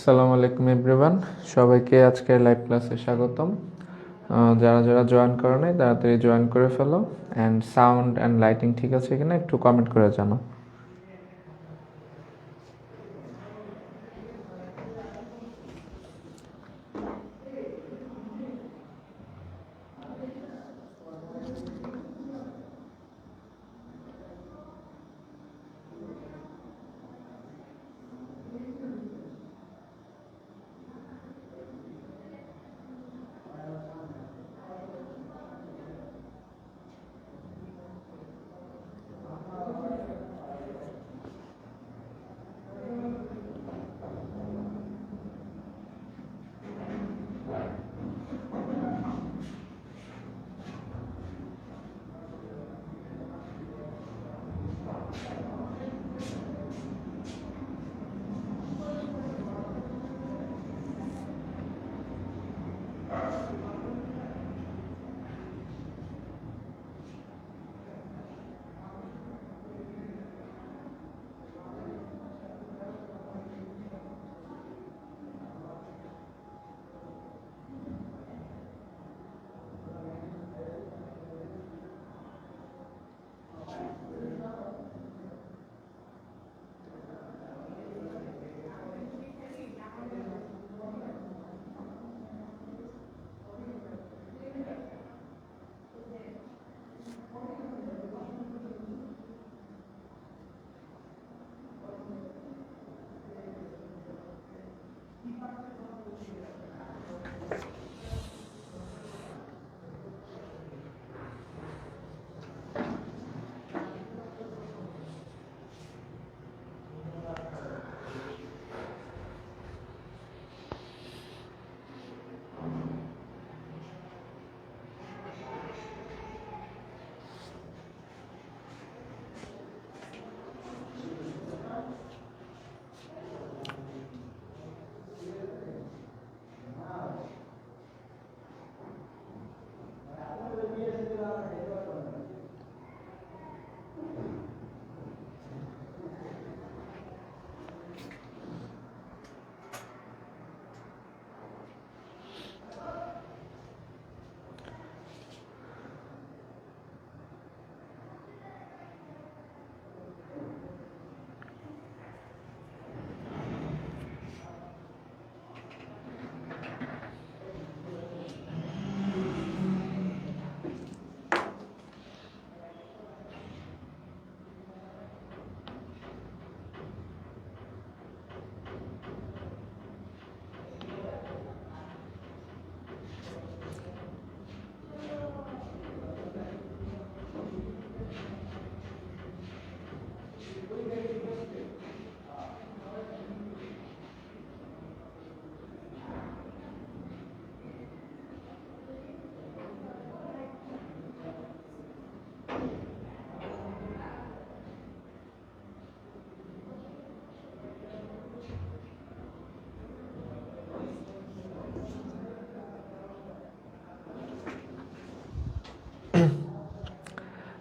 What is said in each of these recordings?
আসসালামু আলাইকুম এভরিওয়ান, সবাইকে আজকের লাইভ ক্লাসে স্বাগতম। যারা যারা জয়েন করে নাই তাড়াতাড়ি জয়েন করে ফেলো। অ্যান্ড সাউন্ড অ্যান্ড লাইটিং ঠিক আছে কিনা একটু কমেন্ট করে জানাও।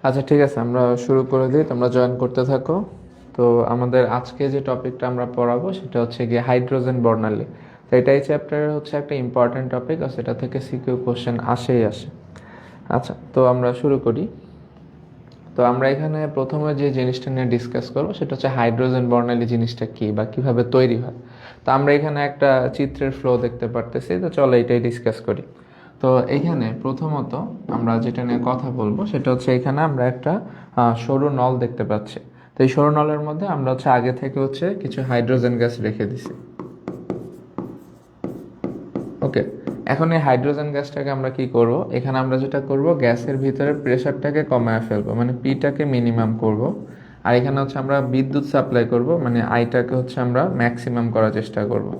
আচ্ছা, ঠিক আছে, আমরা শুরু করে দিই, তোমরা জয়েন করতে থাকো। তো আমাদের আজকে যে টপিকটা আমরা পড়াবো সেটা হচ্ছে গিয়ে হাইড্রোজেন বর্ণালী। তো এটাই চ্যাপ্টারের হচ্ছে একটা ইম্পর্ট্যান্ট টপিক, আর সেটা থেকে সিকিউ কোশ্চেন আসেই আসে। আচ্ছা, তো আমরা শুরু করি। তো আমরা এখানে প্রথমে যে জিনিসটা নিয়ে ডিসকাস করবো সেটা হচ্ছে হাইড্রোজেন বর্ণালী জিনিসটা কী বা কীভাবে তৈরি হয়। তো আমরা এখানে একটা চিত্রের ফ্লো দেখতে পারতেছি, তো চলো এটাই ডিসকাস করি। তো এইখানে প্রথমত আমরা যেটা নিয়ে কথা বলবো সেটা হচ্ছে এখানে আমরা একটা সরু নল দেখতে পাচ্ছি। তো এই সরু নলের মধ্যে আমরা হচ্ছে আগে থেকে হচ্ছে কিছু হাইড্রোজেন গ্যাস রেখে দিছি। ওকে, এখন এই হাইড্রোজেন গ্যাসটাকে আমরা কি করব, এখানে আমরা যেটা করব গ্যাসের ভিতরে প্রেশারটাকে কমায় ফেলবো, মানে পিটাকে মিনিমাম করব। আর এখানে হচ্ছে আমরা বিদ্যুৎ সাপ্লাই করব, মানে আইটাকে হচ্ছে আমরা ম্যাক্সিমাম করার চেষ্টা করব।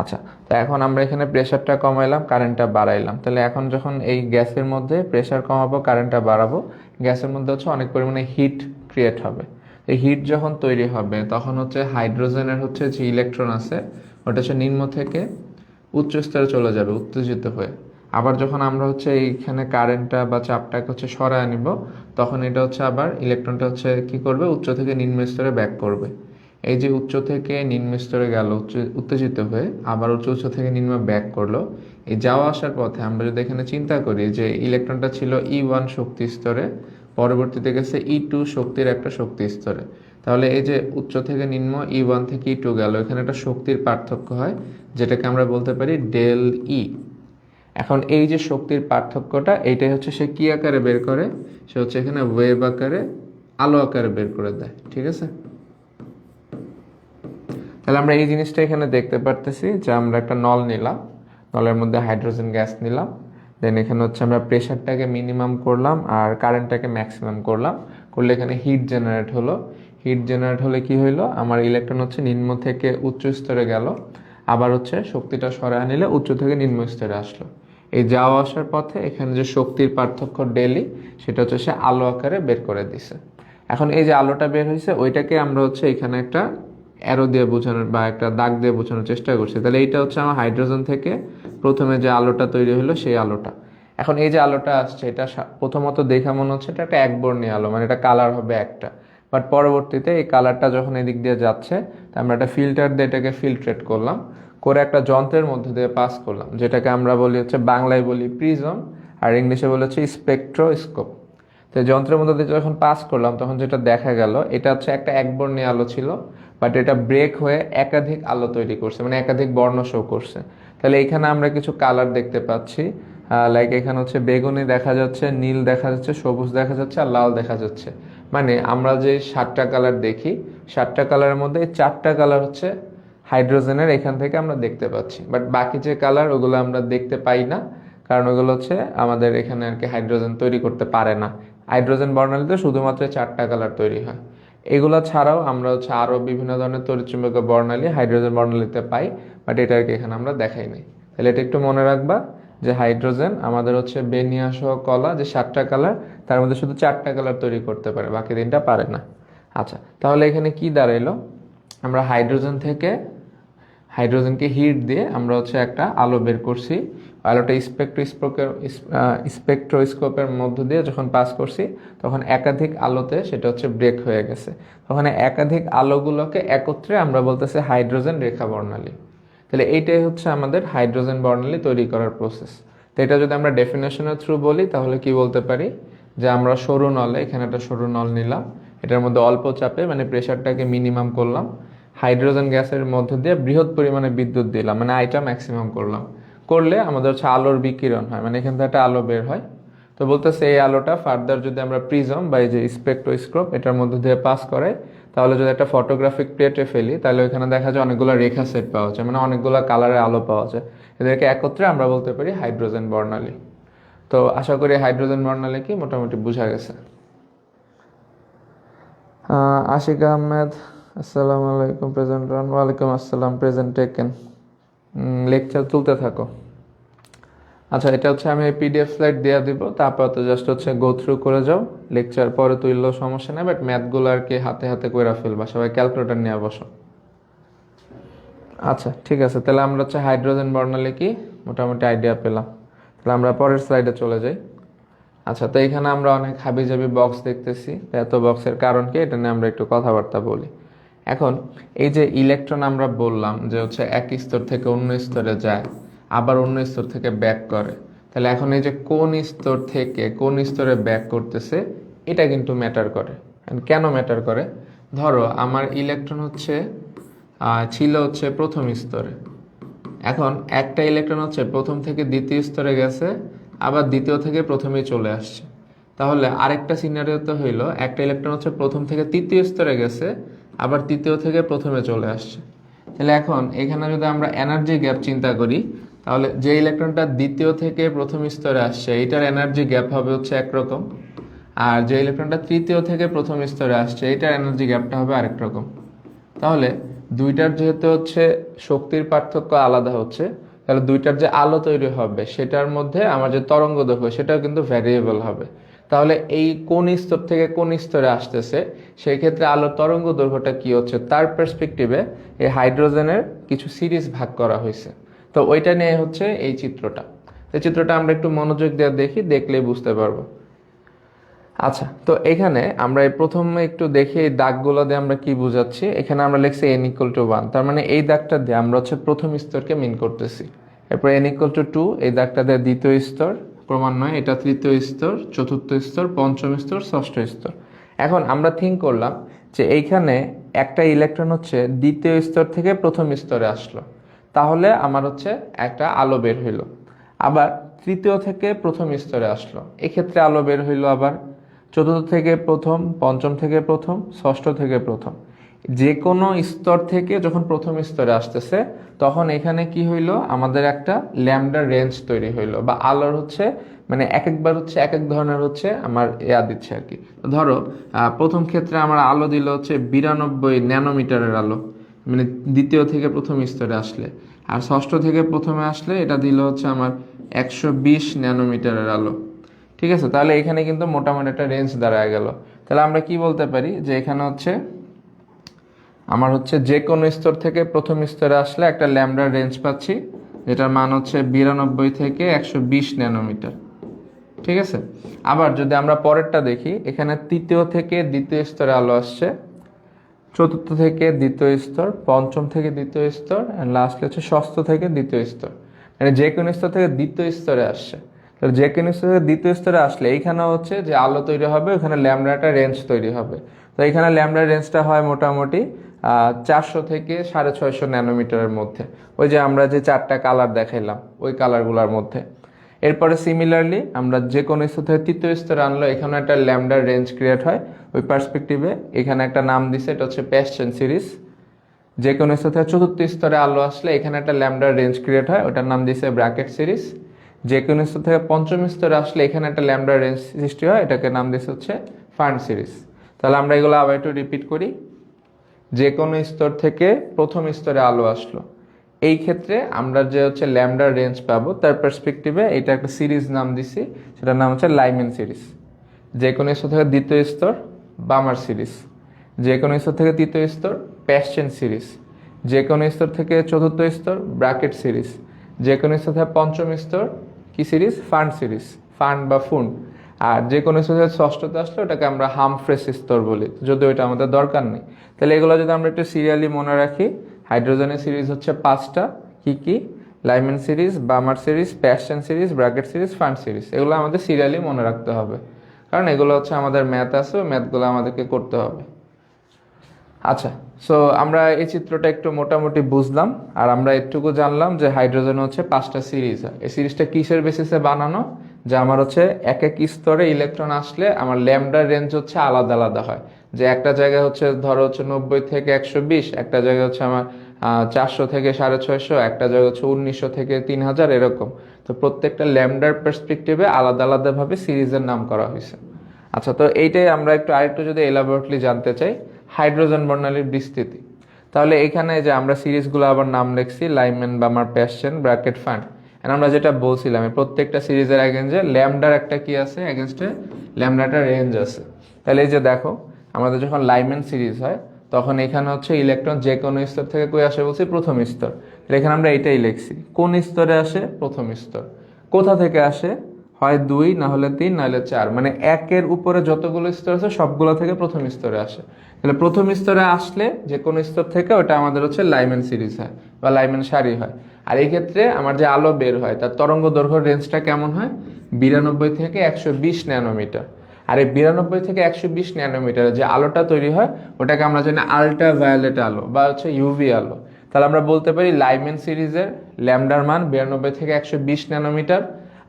আচ্ছা, তো এখন আমরা এখানে প্রেশারটা কমাইলাম, কারেন্টটা বাড়াইলাম। তাহলে এখন যখন এই গ্যাসের মধ্যে প্রেশার কমাবো, কারেন্টটা বাড়াবো, গ্যাসের মধ্যে হচ্ছে অনেক পরিমাণে হিট ক্রিয়েট হবে। এই হিট যখন তৈরি হবে তখন হচ্ছে হাইড্রোজেনের হচ্ছে যে ইলেকট্রন আছে ওটা হচ্ছে নিম্ন থেকে উচ্চ স্তরে চলে যাবে উত্তেজিত হয়ে। আবার যখন আমরা হচ্ছে এইখানে কারেন্টটা বা চাপটাকে হচ্ছে সরায় নিব, তখন এটা হচ্ছে আবার ইলেকট্রনটা হচ্ছে কি করবে, উচ্চ থেকে নিম্ন স্তরে ব্যাক করবে। এই যে উচ্চ থেকে নিম্ন স্তরে গেল উত্তেজিত হয়ে, আবার উচ্চ থেকে নিম্ন ব্যাক করলো, এই যাওয়া আসার পথে আমরা যদি এখানে চিন্তা করি যে ইলেকট্রনটা ছিল E1 শক্তি স্তরে, পরবর্তীতে গেছে E2 শক্তির একটা শক্তি স্তরে, তাহলে এই যে উচ্চ থেকে নিম্ন E1 থেকে E2 গেল, এখানে একটা শক্তির পার্থক্য হয়, যেটাকে আমরা বলতে পারি ডেল ই। এখন এই যে শক্তির পার্থক্যটা, এইটাই হচ্ছে সে কি আকারে বের করে, সে হচ্ছে এখানে ওয়েভ আকারে, আলো আকারে বের করে দেয়। ঠিক আছে, তাহলে আমরা এই জিনিসটা এখানে দেখতে পারতেছি যে আমরা একটা নল নিলাম, নলের মধ্যে হাইড্রোজেন গ্যাস নিলাম, দেন এখানে হচ্ছে আমরা প্রেশারটাকে মিনিমাম করলাম আর কারেন্টটাকে ম্যাক্সিমাম করলাম, করলে এখানে হিট জেনারেট হলো। হিট জেনারেট হলে কি হইলো, আমার ইলেকট্রন হচ্ছে নিম্ন থেকে উচ্চ স্তরে গেল, আবার হচ্ছে শক্তিটা সরায় নিলে উচ্চ থেকে নিম্ন স্তরে আসলো। এই যাওয়া আসার পথে এখানে যে শক্তির পার্থক্য ডেলি, সেটা হচ্ছে সে আলো আকারে বের করে দিছে। এখন এই যে আলোটা বের হয়েছে, ওইটাকে আমরা হচ্ছে এখানে একটা অ্যারো দিয়ে বোঝানোর বা একটা দাগ দিয়ে বোঝানোর চেষ্টা করছি। তাহলে এইটা হচ্ছে আমার হাইড্রোজেন থেকে প্রথমে যে আলোটা তৈরি হলো সেই আলোটা। এখন এই যে আলোটা আসছে, এটা প্রথমত দেখা মনে হচ্ছে এটা একটা একবর্ণীয় আলো, মানে এটা কালার হবে একটা, বাট পরবর্তীতে এই কালারটা যখন এদিক দিয়ে যাচ্ছে, তা আমরা একটা ফিল্টার দিয়ে এটাকে ফিল্ট্রেট করলাম, করে একটা যন্ত্রের মধ্যে দিয়ে পাস করলাম, যেটাকে আমরা বলি হচ্ছে, বাংলায় বলি প্রিজম, আর ইংলিশে বলে হচ্ছে স্পেকট্রোস্কোপ। তো যন্ত্রের মধ্যে দিয়ে যখন পাস করলাম, তখন যেটা দেখা গেল, এটা হচ্ছে একটা একবর্ণীয় আলো ছিল, বাট এটা ব্রেক হয়ে একাধিক আলো তৈরি করছে, মানে একাধিক বর্ণ শো করছে। তাহলে এখানে আমরা কিছু কালার দেখতে পাচ্ছি, লাইক এখানে হচ্ছে বেগুনি দেখা যাচ্ছে, নীল দেখা যাচ্ছে, সবুজ দেখা যাচ্ছে, আর লাল দেখা যাচ্ছে। মানে আমরা যে 7টা কালার দেখি, 7টা কালারের মধ্যে এই 4টা কালার হচ্ছে হাইড্রোজেনের, এখান থেকে আমরা দেখতে পাচ্ছি। বাট বাকি যে কালার, ওগুলো আমরা দেখতে পাই না, কারণ ওগুলো হচ্ছে আমাদের এখানে আর কি হাইড্রোজেন তৈরি করতে পারে না। হাইড্রোজেন বর্ণালীতে শুধুমাত্র 4টা কালার তৈরি হয়। এগুলো ছাড়াও আমরা হচ্ছে আরও বিভিন্ন ধরনের তড়িৎচুম্বকীয় বর্ণালী হাইড্রোজেন বর্ণালীতে পাই, বাট এটা আর কি এখানে আমরা দেখাই নাই। তাহলে এটা একটু মনে রাখবা যে হাইড্রোজেন আমাদের হচ্ছে বেনিয়া সহ কলা, যে 7টা কালার, তার মধ্যে শুধু 4টা কালার তৈরি করতে পারে, বাকি 3টা পারে না। আচ্ছা, তাহলে এখানে কি দাঁড়াইলো, আমরা হাইড্রোজেনকে হিট দিয়ে আমরা হচ্ছে একটা আলো বের করছি। আলোটা স্পেকট্রোস্কোপের মধ্য দিয়ে যখন পাস করছি, তখন একাধিক আলোতে সেটা হচ্ছে ব্রেক হয়ে গেছে। তখন একাধিক আলোগুলোকে একত্রে আমরা বলতেছি হাইড্রোজেন রেখা বর্ণালী। তাহলে এইটাই হচ্ছে আমাদের হাইড্রোজেন বর্ণালী তৈরি করার প্রসেস। তো এটা যদি আমরা ডেফিনেশনের থ্রু বলি, তাহলে কি বলতে পারি, যে আমরা সরু নলে, এখানে একটা সরু নল নিলাম, এটার মধ্যে অল্প চাপে মানে প্রেশারটাকে মিনিমাম করলাম, হাইড্রোজেন গ্যাসের মধ্যে দিয়ে বৃহৎ পরিমাণে বিদ্যুৎ দিলাম, মানে আইটা ম্যাক্সিমাম করলাম, করলে আমাদের হচ্ছে আলোর বিকিরণ হয়, মানে এখান থেকে একটা আলো বের হয়। তো বলতেছে এই আলোটা ফার্দার যদি আমরা প্রিজম বা এই যে স্পেকট্রোস্কোপ এটার মধ্যে দিয়ে পাস করে, তাহলে যদি একটা ফটোগ্রাফিক প্লেটে ফেলি, তাহলে ওইখানে দেখা যায় অনেকগুলো রেখা সেট পাওয়া যায়, মানে অনেকগুলো কালারের আলো পাওয়া যায়। এদেরকে একত্রে আমরা বলতে পারি হাইড্রোজেন বর্ণালী। তো আশা করি হাইড্রোজেন বর্ণালী কি মোটামুটি বোঝা গেছে। আশিক আহমেদ, আসসালামু আলাইকুম। প্রেজেন্ট রান, ওয়ালাইকুম আসসালাম। প্রেজেন্ট টেকেন, লেকচার তুলতে থাকো। আচ্ছা, এটা হচ্ছে আমি পিডিএফ স্লাইড দেওয়া দিব, তারপর তো জাস্ট হচ্ছে গো থ্রু করে যাও, লেকচার পরে তুললেও সমস্যা নেই, বাট ম্যাথগুলো আর কি হাতে হাতে করে ফেলবা, সবাই ক্যালকুলেটর নিয়ে বসো। আচ্ছা ঠিক আছে, তাহলে আমরা হচ্ছে হাইড্রোজেন বর্ণালী কি মোটামুটি আইডিয়া পেলাম। তাহলে আমরা পরের স্লাইডে চলে যাই। আচ্ছা, তো এখানে আমরা অনেক হাবিজাবি বক্স দেখতেছি, এত বক্সের কারণ কি, এটা নিয়ে আমরা একটু কথাবার্তা বলি। এখন এই যে ইলেকট্রন আমরা বললাম যে হচ্ছে এক স্তর থেকে অন্য স্তরে যায়, আবার অন্য স্তর থেকে ব্যাক করে, তাহলে এখন এই যে কোন স্তর থেকে কোন স্তরে ব্যাক করতেছে, এটা কিন্তু ম্যাটার করে। কেন ম্যাটার করে, ধরো আমার ইলেকট্রন হচ্ছে ছিল হচ্ছে প্রথম স্তরে, এখন একটা ইলেকট্রন হচ্ছে প্রথম থেকে দ্বিতীয় স্তরে গেছে, আবার দ্বিতীয় থেকে প্রথমে চলে আসছে। তাহলে আরেকটা সিনারিওতে হইলো একটা ইলেকট্রন হচ্ছে প্রথম থেকে তৃতীয় স্তরে গেছে, আবার তৃতীয় থেকে প্রথমে চলে আসছে। তাহলে এখন এখানে যদি আমরা এনার্জি গ্যাপ চিন্তা করি, তাহলে যে ইলেকট্রনটা দ্বিতীয় থেকে প্রথম স্তরে আসছে, এটার এনার্জি গ্যাপ হবে হচ্ছে একরকম, আর যে ইলেকট্রনটা তৃতীয় থেকে প্রথম স্তরে আসছে, এটার এনার্জি গ্যাপটা হবে আরেক রকম। তাহলে দুইটার যেহেতু হচ্ছে শক্তির পার্থক্য আলাদা হচ্ছে, তাহলে দুইটার যে আলো তৈরি হবে সেটার মধ্যে আমার যে তরঙ্গ দৈর্ঘ্য সেটাও কিন্তু ভ্যারিয়েবল হবে। তাহলে এই কোন স্তর থেকে কোন স্তরে আসতেছে, সেই ক্ষেত্রে আলোর তরঙ্গ দৈর্ঘ্যটা কি হচ্ছে তার পার্সপেক্টিভে এই হাইড্রোজেনের কিছু সিরিজ ভাগ করা হয়েছে। তো ওইটা নিয়ে হচ্ছে এই চিত্রটা। এই চিত্রটা আমরা একটু মনোযোগ দিয়ে দেখি, দেখলেই বুঝতে পারবো। আচ্ছা, তো এখানে আমরা এই প্রথমে একটু দেখি এই দাগগুলো দিয়ে আমরা কি বোঝাচ্ছি। এখানে আমরা লিখছি n=1, তার মানে এই দাগটা দিয়ে আমরা হচ্ছে প্রথম স্তরকে মিন করতেছি। এরপর n=2, এই দাগটা দিয়ে দ্বিতীয় স্তর, ক্রমান্বয়ে এটা তৃতীয় স্তর, চতুর্থ স্তর, পঞ্চম স্তর, ষষ্ঠ স্তর। এখন আমরা থিঙ্ক করলাম যে এইখানে একটা ইলেকট্রন হচ্ছে দ্বিতীয় স্তর থেকে প্রথম স্তরে আসলো, তাহলে আমার হচ্ছে একটা আলো বের হইলো। আবার তৃতীয় থেকে প্রথম স্তরে আসলো, এক্ষেত্রে আলো বের হইলো। আবার চতুর্থ থেকে প্রথম, পঞ্চম থেকে প্রথম, ষষ্ঠ থেকে প্রথম, যে কোনো স্তর থেকে যখন প্রথম স্তরে আসতেছে তখন এখানে কি হইলো, আমাদের একটা ল্যামডা রেঞ্জ তৈরি হইলো, বা আলোর হচ্ছে মানে এক একবার হচ্ছে এক এক ধরনের হচ্ছে আমার দিচ্ছে আর কি। ধরো প্রথম ক্ষেত্রে আমার আলো দিল হচ্ছে 92 ন্যানোমিটারের আলো, মানে দ্বিতীয় থেকে প্রথম স্তরে আসলে। আর ষষ্ঠ থেকে প্রথমে আসলে এটা দিল হচ্ছে আমার 120 ন্যানোমিটারের আলো। ঠিক আছে, তাহলে এখানে কিন্তু মোটামুটি একটা রেঞ্জ দাঁড়ায় গেল। তাহলে আমরা কি বলতে পারি যে এখানে হচ্ছে আমার হচ্ছে যে কোনো স্তর থেকে প্রথম স্তরে আসলে একটা ল্যামডা রেঞ্জ পাচ্ছি, যেটার মান হচ্ছে 92 থেকে 120 ন্যানোমিটার। ঠিক আছে, আবার যদি আমরা পরেরটা দেখি, এখানে তৃতীয় থেকে দ্বিতীয় স্তরে আলো আসছে, চতুর্থ থেকে দ্বিতীয় স্তর, পঞ্চম থেকে দ্বিতীয় স্তর, অ্যান্ড লাস্টে হচ্ছে ষষ্ঠ থেকে দ্বিতীয় স্তর। মানে যে কোনো স্তর থেকে দ্বিতীয় স্তরে আসছে। তো যে কোনো স্তর থেকে দ্বিতীয় স্তরে আসলে এইখানে হচ্ছে যে আলো তৈরি হবে, ওখানে ল্যামডাটা রেঞ্জ তৈরি হবে। তো এখানে ল্যামডার রেঞ্জটা হয় মোটামুটি 400 থেকে 650 ন্যানোমিটারের মধ্যে। ওই যে আমরা যে 4টা কালার দেখাইলাম ওই কালারগুলোর মধ্যে। এরপরে সিমিলারলি আমরা যে কোনো স্তর থেকে তৃতীয় স্তরে আনলো, এখানে একটা ল্যামডার রেঞ্জ ক্রিয়েট হয়। ওই পার্সপেক্টিভে এখানে একটা নাম দিছে, এটা হচ্ছে প্যাসচেন সিরিজ। যে কোনো স্তর থেকে চতুর্থ স্তরে আলো আসলে এখানে একটা ল্যামডার রেঞ্জ ক্রিয়েট হয়, ওটার নাম দিছে ব্র্যাকেট সিরিজ। যে কোনো স্তর থেকে পঞ্চম স্তরে আসলে এখানে একটা ল্যামডার রেঞ্জ সৃষ্টি হয়, এটাকে নাম দিছে হচ্ছে ফার্ন সিরিজ। তাহলে আমরা এগুলো আবার একটু রিপিট করি। যে কোনো স্তর থেকে প্রথম স্তরে আলো আসলো, এই ক্ষেত্রে আমরা যে হচ্ছে ল্যামডার রেঞ্জ পাবো তার পার্সপেক্টিভে এটা একটা সিরিজ নাম দিছি, সেটার নাম হচ্ছে লাইমেন সিরিজ। যে কোনো স্তর থেকে দ্বিতীয় স্তর বামার সিরিজ, যে কোনো স্তর থেকে তৃতীয় স্তর প্যাসচেন সিরিজ, যে কোনো স্তর থেকে চতুর্থ স্তর ব্র্যাকেট সিরিজ, যে কোনো স্তর থেকে পঞ্চম স্তর কি সিরিজ, ফান্ড সিরিজ, ফান্ড বা ফুন্ড। আর যে কোনো স্তর থেকে ষষ্ঠতে আসলে ওটাকে আমরা হামফ্রেস স্তর বলি, যদিও এটা আমাদের দরকার নেই। তাহলে এগুলো যদি আমরা একটু সিরিয়ালি মনে রাখি, হাইড্রোজেনের সিরিজ হচ্ছে 5টা, কি কি, Lyman series, Balmer series, Paschen series, Brackett series, Pfund series. এগুলো আমাদের সিরিয়ালি মনে রাখতে হবে, কারণ এগুলো হচ্ছে আমাদের ম্যাথ আছে, ওই ম্যাথগুলো আমাদেরকে করতে হবে। আচ্ছা, সো আমরা এই চিত্রটা একটু মোটামুটি বুঝলাম, আর আমরা একটুকু জানলাম যে হাইড্রোজেন হচ্ছে 5টা সিরিজ হয়। এই সিরিজটা কিসের বেসিসে বানানো, যে আমার হচ্ছে এক এক স্তরে ইলেকট্রন আসলে আমার ল্যামডার রেঞ্জ হচ্ছে আলাদা আলাদা হয়। যে একটা জায়গায় হচ্ছে ধরো হচ্ছে 90 থেকে 120, একটা জায়গায় হচ্ছে আমার 400 থেকে 650, একটা জায়গায় হচ্ছে 1900 থেকে 3000, এরকম। তো প্রত্যেকটা ল্যামডার পার্সপেক্টিভে আলাদা আলাদাভাবে সিরিজের নাম করা হয়েছে। আচ্ছা, তো এইটাই আমরা একটু আরেকটু যদি এলাবোরেটলি জানতে চাই, হাইড্রোজেন বর্ণালীর বিস্তৃতি। তাহলে এখানে যে আমরা সিরিজগুলো আবার নাম লিখছি, লাইমেন, বামার, প্যাসচেন, ব্র্যাকেট, ফান্ড। এন্ড আমরা যেটা বলছিলাম প্রত্যেকটা সিরিজের এগেনস্টে ল্যামডার একটা কি আছে, এগেনস্টে ল্যামডাটার রেঞ্জ আছে। তাহলে এই যে দেখো, আমাদের যখন লাইমেন সিরিজ হয় তখন এখানে হচ্ছে ইলেকট্রন যে কোনো স্তর থেকে কই আসে বলছি, প্রথম স্তর। তাহলে এখানে আমরা এটাই লিখছি, কোন স্তরে আসে, প্রথম স্তর। কোথা থেকে আসে, হয় 2, না হলে 3, না হলে 4, মানে একের উপরে যতগুলো স্তর আছে সবগুলো থেকে প্রথম স্তরে আসে। তাহলে প্রথম স্তরে আসলে যে কোনো স্তর থেকে ওটা আমাদের হচ্ছে লাইমেন সিরিজ হয় বা লাইমেন সারি হয়। আর এই ক্ষেত্রে আমার যে আলো বের হয় তার তরঙ্গ দৈর্ঘ্য রেঞ্জটা কেমন হয়, 92 থেকে 120 ন্যানোমিটার। আর এই 92 থেকে 120 ন্যানোমিটারে যে আলোটা তৈরি হয় ওটাকে আমরা জানি আলট্রা ভায়োলেট আলো বা হচ্ছে ইউভি আলো। তাহলে আমরা বলতে পারি লাইমেন সিরিজের ল্যামডার মান 92 থেকে 120 ন্যানোমিটার।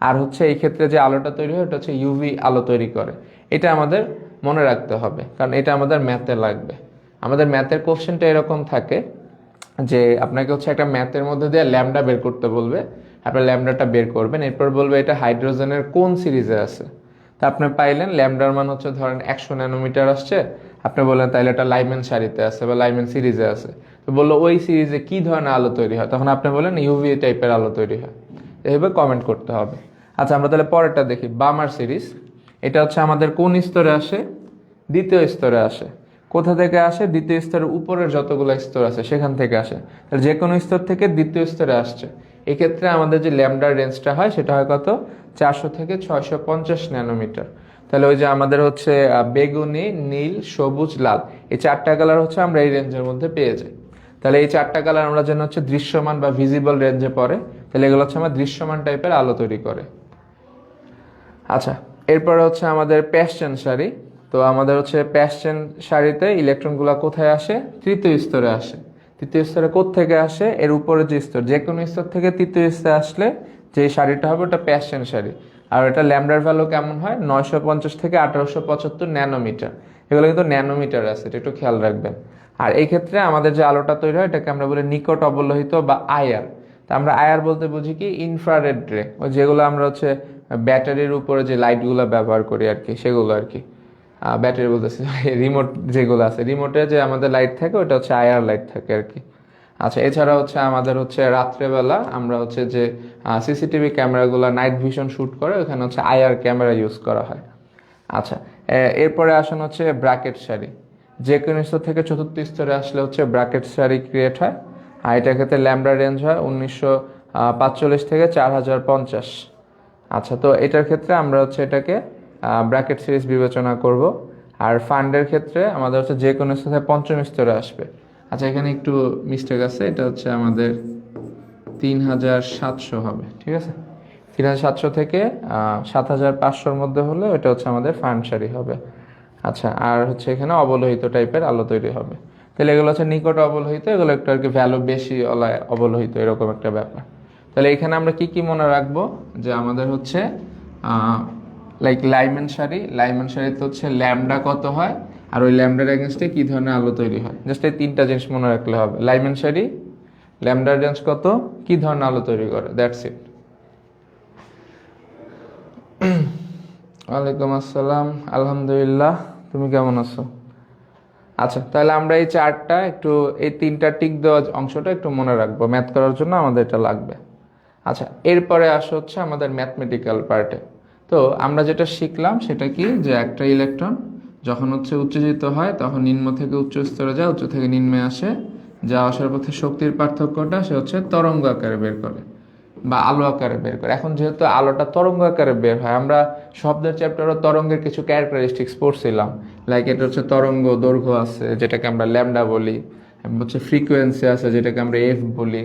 আর হচ্ছে এই ক্ষেত্রে যে আলোটা তৈরি হয় ওটা হচ্ছে ইউভি আলো তৈরি করে। এটা আমাদের মনে রাখতে হবে, কারণ এটা আমাদের ম্যাথে লাগবে। আমাদের ম্যাথের কোশ্চেনটা এরকম থাকে যে আপনাকে হচ্ছে একটা ম্যাথের মধ্যে দিয়ে ল্যামডা বের করতে বলবে, আপনার ল্যামডাটা বের করবেন, এরপর বলবে এটা হাইড্রোজেনের কোন সিরিজে আছে। তা আপনি পাইলেন ল্যামডার মান হচ্ছে ধরেন 100 ন্যানোমিটার আসছে, আপনি বললেন তাহলে এটা লাইমেন সারিতে আছে বা লাইমেন সিরিজে আছে। তো বললো ওই সিরিজে কি ধরনের আলো তৈরি হয়, তখন আপনি বললেন ইউভি টাইপের আলো তৈরি হয়। এইভাবে কমেন্ট করতে হবে। আচ্ছা, আমরা তাহলে পরেরটা দেখি, বামার সিরিজ। এটা হচ্ছে আমাদের কোন স্তরে আসে, দ্বিতীয় স্তরে আসে। কোথা থেকে আসে, দ্বিতীয় স্তরের উপরের যতগুলো স্তর আছে সেখান থেকে আসে। তাহলে যে কোনো স্তর থেকে দ্বিতীয় স্তরে আসছে, এক্ষেত্রে আমাদের যে ল্যামডার রেঞ্জটা হয় সেটা হয় কত, 400 থেকে 650 ন্যানোমিটার। তাহলে ওই যে আমাদের হচ্ছে বেগুনি, নীল, সবুজ, লাল, এই 4টা কালার হচ্ছে আমরা এই রেঞ্জের মধ্যে পেয়ে যাই। তাহলে এই 4টা কালার আমরা যেন হচ্ছে দৃশ্যমান বা ভিজিবল রেঞ্জে পড়ে, তাহলে এগুলো হচ্ছে আমার দৃশ্যমান টাইপের আলো তৈরি করে। আচ্ছা, এরপরে হচ্ছে আমাদের প্যাসচেন শাড়ি। তো আমাদের হচ্ছে প্যাসচেন শাড়িতে ইলেকট্রনগুলো কোথায় আসে? তৃতীয় স্তরে আসে। তৃতীয় স্তরে কোত্থেকে আসে? এর উপরে যে স্তর, যে কোনো স্তর থেকে তৃতীয় স্তরে আসলে যে শাড়িটা হবে ওটা প্যাসচেন শাড়ি। আর এটা ল্যামডার ভ্যালু কেমন হয়? 950 থেকে 1875 ন্যানোমিটার। এগুলো কিন্তু ন্যানোমিটার আছে, এটা একটু খেয়াল রাখবেন। আর এই ক্ষেত্রে আমাদের যে আলোটা তৈরি হয় এটাকে আমরা বলি নিকট অবলোহিত বা আইআর। তা আমরা আইআর বলতে বুঝি কি? ইনফ্রারেড রে, ওই যেগুলো আমরা হচ্ছে ব্যাটারির উপরে যে লাইটগুলো ব্যবহার করি আর কি, সেগুলো আর কি। ব্যাটারি বলতেছি, রিমোট যেগুলো আছে, রিমোটে যে আমাদের লাইট থাকে ওটা হচ্ছে আইআর লাইট থাকে আর কি। আচ্ছা, এছাড়া হচ্ছে আমাদের হচ্ছে রাত্রেবেলা আমরা হচ্ছে যে সিসিটিভি ক্যামেরাগুলো নাইট ভিশন শ্যুট করে, ওখানে হচ্ছে আইআর ক্যামেরা ইউজ করা হয়। আচ্ছা, এরপরে আসেন হচ্ছে ব্র্যাকেট শাড়ি। যে কোনো স্তর থেকে চতুর্থ স্তরে আসলে হচ্ছে ব্র্যাকেট শাড়ি ক্রিয়েট হয়। আর এটার ক্ষেত্রে ল্যামডা রেঞ্জ হয় 1945 থেকে 4050। আচ্ছা, তো এটার ক্ষেত্রে আমরা হচ্ছে এটাকে ব্র্যাকেট সিরিজ বিবেচনা করব। আর ফান্ডের ক্ষেত্রে আমাদের হচ্ছে যে কোনো স্তরে পঞ্চম স্তরে আসবে। আচ্ছা, এখানে একটু মিস্টেক আছে, এটা হচ্ছে আমাদের 3700 হবে, ঠিক আছে। 3700 থেকে 7500-র মধ্যে হলে ওটা হচ্ছে আমাদের ফান্ড শাড়ি হবে। আচ্ছা, আর হচ্ছে এখানে অবলোহিত টাইপের আলো তৈরি হবে। তাহলে এগুলো হচ্ছে নিকট অবলোহিত, এগুলো একটু আর কি ভ্যালু বেশি অবলোহিত, এরকম একটা ব্যাপার। তাহলে এখানে আমরা কি কি মনে রাখবো? যে আমাদের হচ্ছে লাইক লাইমেন শাড়িতে হচ্ছে ল্যামডা কত হয়, আর ওই ল্যামডার এগেনস্টে কি ধরনের আলো তৈরি হয়, জাস্ট এই 3টা জিনিস মনে রাখলে হবে। লাইমেন শাড়ি, ল্যামডার রেঞ্জ কত, কি ধরনের আলো তৈরি করে, দ্যাটস ইট। ওয়ালাইকুম আসসালাম, আলহামদুলিল্লাহ, তুমি কেমন আছো? আচ্ছা, তাহলে আমরা এই চারটা একটু, এই 3টা টিক দেওয়া অংশটা একটু মনে রাখবো, ম্যাথ করার জন্য আমাদের এটা লাগবে। আচ্ছা, এরপরে আসা হচ্ছে আমাদের ম্যাথমেটিক্যাল পার্টে। তো আমরা যেটা শিখলাম সেটা কি, যে একটা ইলেকট্রন যখন হচ্ছে উত্তেজিত হয় তখন নিম্ন থেকে উচ্চ স্তরে যায়, উচ্চ থেকে নিম্নে আসে, যা আসার পথে শক্তির পার্থক্যটা সে হচ্ছে তরঙ্গ আকারে বের করে বা আলো আকারে বের করে। এখন যেহেতু আলোটা তরঙ্গ আকারে বের হয়, আমরা শব্দের চ্যাপ্টারও তরঙ্গের কিছু ক্যারেক্টারিস্টিক্স পড়ছিলাম। লাইক এটা হচ্ছে তরঙ্গ দৈর্ঘ্য আছে যেটাকে আমরা ল্যামডা বলি, হচ্ছে ফ্রিকোয়েন্সি আছে যেটাকে আমরা এফ বলি,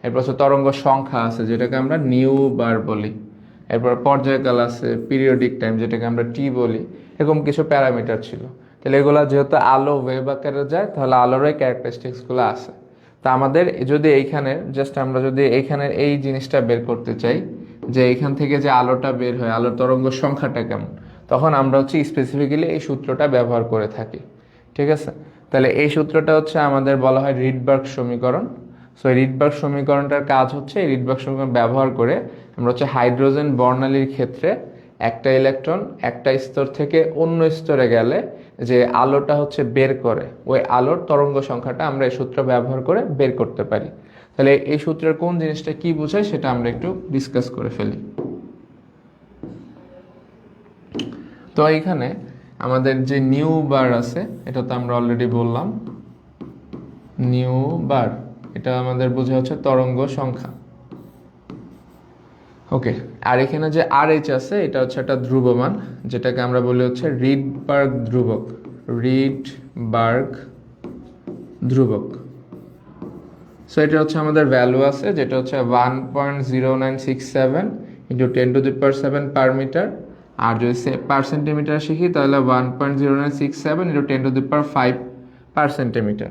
এরপর হচ্ছে তরঙ্গ সংখ্যা আছে যেটাকে আমরা নিউ বার বলি, এরপর পর্যায়কাল আছে, পিরিয়ডিক টাইম যেটাকে আমরা টি বলি, এরকম কিছু প্যারামিটার ছিল। তাহলে এগুলো যেহেতু আলো ওয়েভ আকারে যায়, তাহলে আলোর এই ক্যারেক্টারিস্টিক্সগুলো আছে। তা আমাদের যদি এইখানের জাস্ট আমরা যদি এইখানের এই জিনিসটা বের করতে চাই, যে এইখান থেকে যে আলোটা বের হয়, আলোর তরঙ্গ সংখ্যাটা কেমন, তখন আমরা হচ্ছে স্পেসিফিক্যালি এই সূত্রটা ব্যবহার করে থাকি, ঠিক আছে। তাহলে এই সূত্রটা হচ্ছে আমাদের বলা হয় রিডবার্গ সমীকরণ। সো এই রিডবার্গ সমীকরণটার কাজ হচ্ছে, এই রিডবার্গ সমীকরণ ব্যবহার করে আমরা হচ্ছে হাইড্রোজেন বর্ণালীর ক্ষেত্রে একটা ইলেকট্রন একটা স্তর থেকে অন্য স্তরে গেলে যে আলোটা হচ্ছে বের করে, ওই আলোর তরঙ্গ সংখ্যাটা আমরা এই সূত্র ব্যবহার করে বের করতে পারি। তাহলে এই সূত্রের কোন জিনিসটা কি বোঝায় সেটা আমরা একটু ডিসকাস করে ফেলি। তো এইখানে আমাদের যে নিউ বার আছে, এটা তো আমরা অলরেডি বললাম, নিউ বার এটা আমাদের বোঝা হচ্ছে তরঙ্গ সংখ্যা। ওকে, আর এখানে যে আর এইচ আছে এটা হচ্ছে একটা ধ্রুবমান, যেটাকে আমরা বলি হচ্ছে রিডবার্গ ধ্রুবক, রিডবার্গ ধ্রুবক। সো এটা হচ্ছে আমাদের ভ্যালু আছে, যেটা হচ্ছে 1.0967 ইন্টু 10⁷ পার মিটার। আর যদি পার সেন্টিমিটার শিখি তাহলে 1.0967 ইন্টু 10⁵ পার সেন্টিমিটার।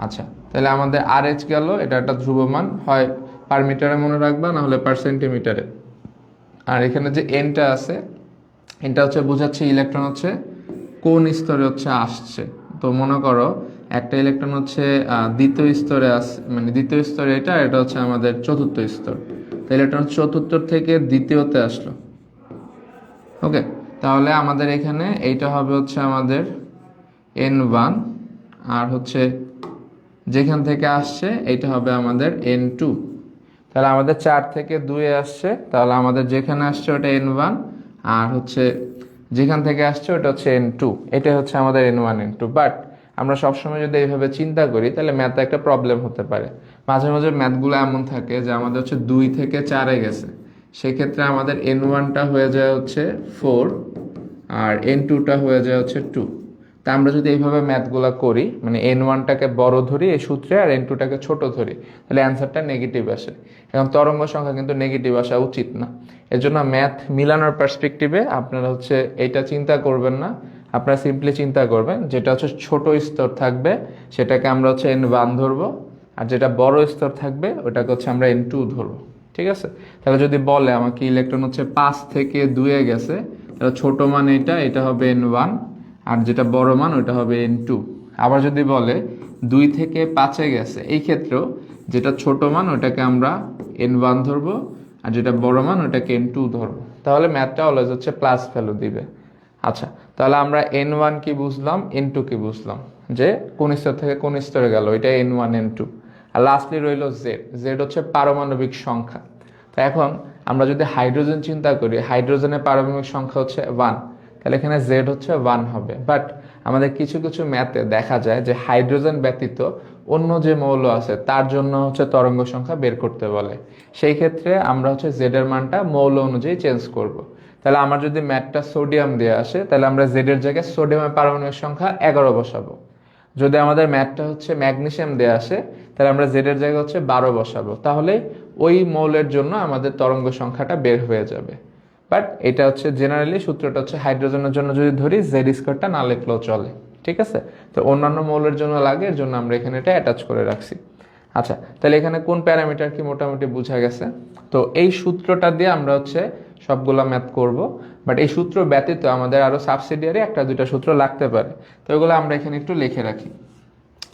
আচ্ছা, তাহলে আমাদের আর এইচ গেল, এটা একটা ধ্রুবমান, হয় পার মিটারে মনে রাখবা, না হলে পার সেন্টিমিটারে। আর এখানে যে এনটা আছে, এটা হচ্ছে বোঝাচ্ছে ইলেকট্রন হচ্ছে কোন স্তরে হচ্ছে আসছে। তো মনে করো একটা ইলেকট্রন হচ্ছে দ্বিতীয় স্তরে আসছে, মানে দ্বিতীয় স্তরে এটা হচ্ছে আমাদের চতুর্থ স্তর। তো ইলেকট্রন চতুর্থ থেকে দ্বিতীয়তে আসলো। ওকে, তাহলে আমাদের এখানে এইটা হবে হচ্ছে আমাদের N1, আর হচ্ছে যেখান থেকে আসছে এইটা হবে আমাদের N2। তাহলে আমাদের 4 থেকে 2 আসছে, তাহলে আমাদের যেখানে আসছে ওটা N1, আর হচ্ছে যেখান থেকে আসছে ওটা হচ্ছে N2। এটা হচ্ছে আমাদের N1 N2। বাট আমরা সবসময় যদি এইভাবে চিন্তা করি তাহলে ম্যাথে একটা প্রবলেম হতে পারে। মাঝে মাঝে ম্যাথগুলো এমন থাকে যে আমাদের হচ্ছে 2 থেকে 4-এ গেছে, সেক্ষেত্রে আমাদের N1টা হয়ে যায় হচ্ছে 4, আর N2টা হয়ে যায় হচ্ছে 2। তা আমরা যদি এইভাবে ম্যাথগুলো করি, মানে N1টাকে বড় ধরি এই সূত্রে আর N2টাকে ছোট ধরি, তাহলে অ্যান্সারটা নেগেটিভ আসে। এখন তরঙ্গ সংখ্যা কিন্তু নেগেটিভ আসা উচিত না। এর জন্য ম্যাথ মিলানোর পার্সপেক্টিভে আপনারা হচ্ছে এটা চিন্তা করবেন না, আপনারা সিম্পলি চিন্তা করবেন যেটা হচ্ছে ছোট স্তর থাকবে সেটাকে আমরা হচ্ছে N1 ধরবো, আর যেটা বড় স্তর থাকবে ওটাকে হচ্ছে আমরা N2 ধরবো। ঠিক আছে? তাহলে যদি বলে আমাকে ইলেকট্রন হচ্ছে 5 থেকে 2-এ গেছে, তাহলে ছোট মান এটা হবে N1, আর যেটা বড় মান ওটা হবে N2। আবার যদি বলে 2 থেকে 5-এ গেছে, এই ক্ষেত্রেও যেটা ছোট মান ওটাকে আমরা N1 ধরবো, আর যেটা বড় মান ওটাকে N2 ধরবো। তাহলে ম্যাথটা অলওয়েজ হচ্ছে প্লাস ভ্যালু দিবে। আচ্ছা, তাহলে আমরা N1 কি বুঝলাম, N2 কি বুঝলাম, যে কোন স্তর থেকে কোন স্তরে গেল, এটা N1 N2। আর লাস্টলি রইল জেড। জেড হচ্ছে পারমাণবিক সংখ্যা। তো এখন আমরা যদি হাইড্রোজেন চিন্তা করি, হাইড্রোজেনের পারমাণবিক সংখ্যা হচ্ছে 1, তাহলে এখানে জেড হচ্ছে 1 হবে। বাট আমাদের কিছু কিছু ম্যাথে দেখা যায় যে হাইড্রোজেন ব্যতীত অন্য যে মৌল আছে তার জন্য হচ্ছে তরঙ্গ সংখ্যা বের করতে বলে। সেই ক্ষেত্রে আমরা হচ্ছে জেড এর মানটা মৌল অনুযায়ী চেঞ্জ করব। তাহলে আমার যদি ম্যাথটা সোডিয়াম দিয়ে আসে, তাহলে আমরা জেড এর জায়গায় সোডিয়ামের পারমাণবিক সংখ্যা 11 বসাবো। যদি আমাদের ম্যাথটা হচ্ছে ম্যাগনেসিয়াম দিয়ে আসে, তাহলে আমরা জেড এর জায়গায় হচ্ছে 12 বসাবো। তাহলে ওই মৌলের জন্য আমাদের তরঙ্গ সংখ্যাটা বের হয়ে যাবে। বাট এটা হচ্ছে জেনারেলি সূত্রটা হচ্ছে হাইড্রোজেনের জন্য যদি ধরি জেড স্কোয়ারটা না লিখলেও চলে। ঠিক আছে? তো অন্যান্য মৌলের জন্য লাগে, এর জন্য আমরা এখানে এটা অ্যাটাচ করে রাখছি। আচ্ছা, তাহলে এখানে কোন প্যারামিটার কি মোটামুটি বোঝা গেছে। তো এই সূত্রটা দিয়ে আমরা হচ্ছে সবগুলা ম্যাথ করব। বাট এই সূত্র ব্যতীত আমাদের আরো সাবসিডিয়ারি একটা দুইটা সূত্র লাগতে পারে, তো এগুলো আমরা এখানে একটু লিখে রাখি।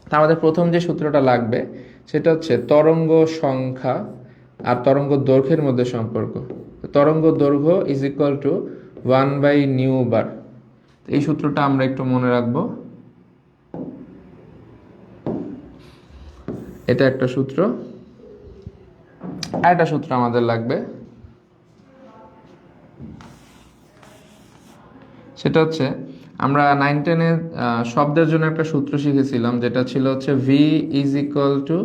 তা আমাদের প্রথম যে সূত্রটা লাগবে সেটা হচ্ছে তরঙ্গ সংখ্যা আর তরঙ্গ দৈর্ঘ্যের মধ্যে সম্পর্ক। তরঙ্গ দৈর্ঘ্য ইজ ইকুয়াল টু 1/νবার। এই সূত্রটা আমরা একটু মনে রাখবো। এটা একটা সূত্র। আর একটা সূত্র আমাদের লাগবে, সেটা হচ্ছে আমরা 9-10-এ শব্দের জন্য একটা সূত্র শিখেছিলাম, যেটা ছিল হচ্ছে V is equal to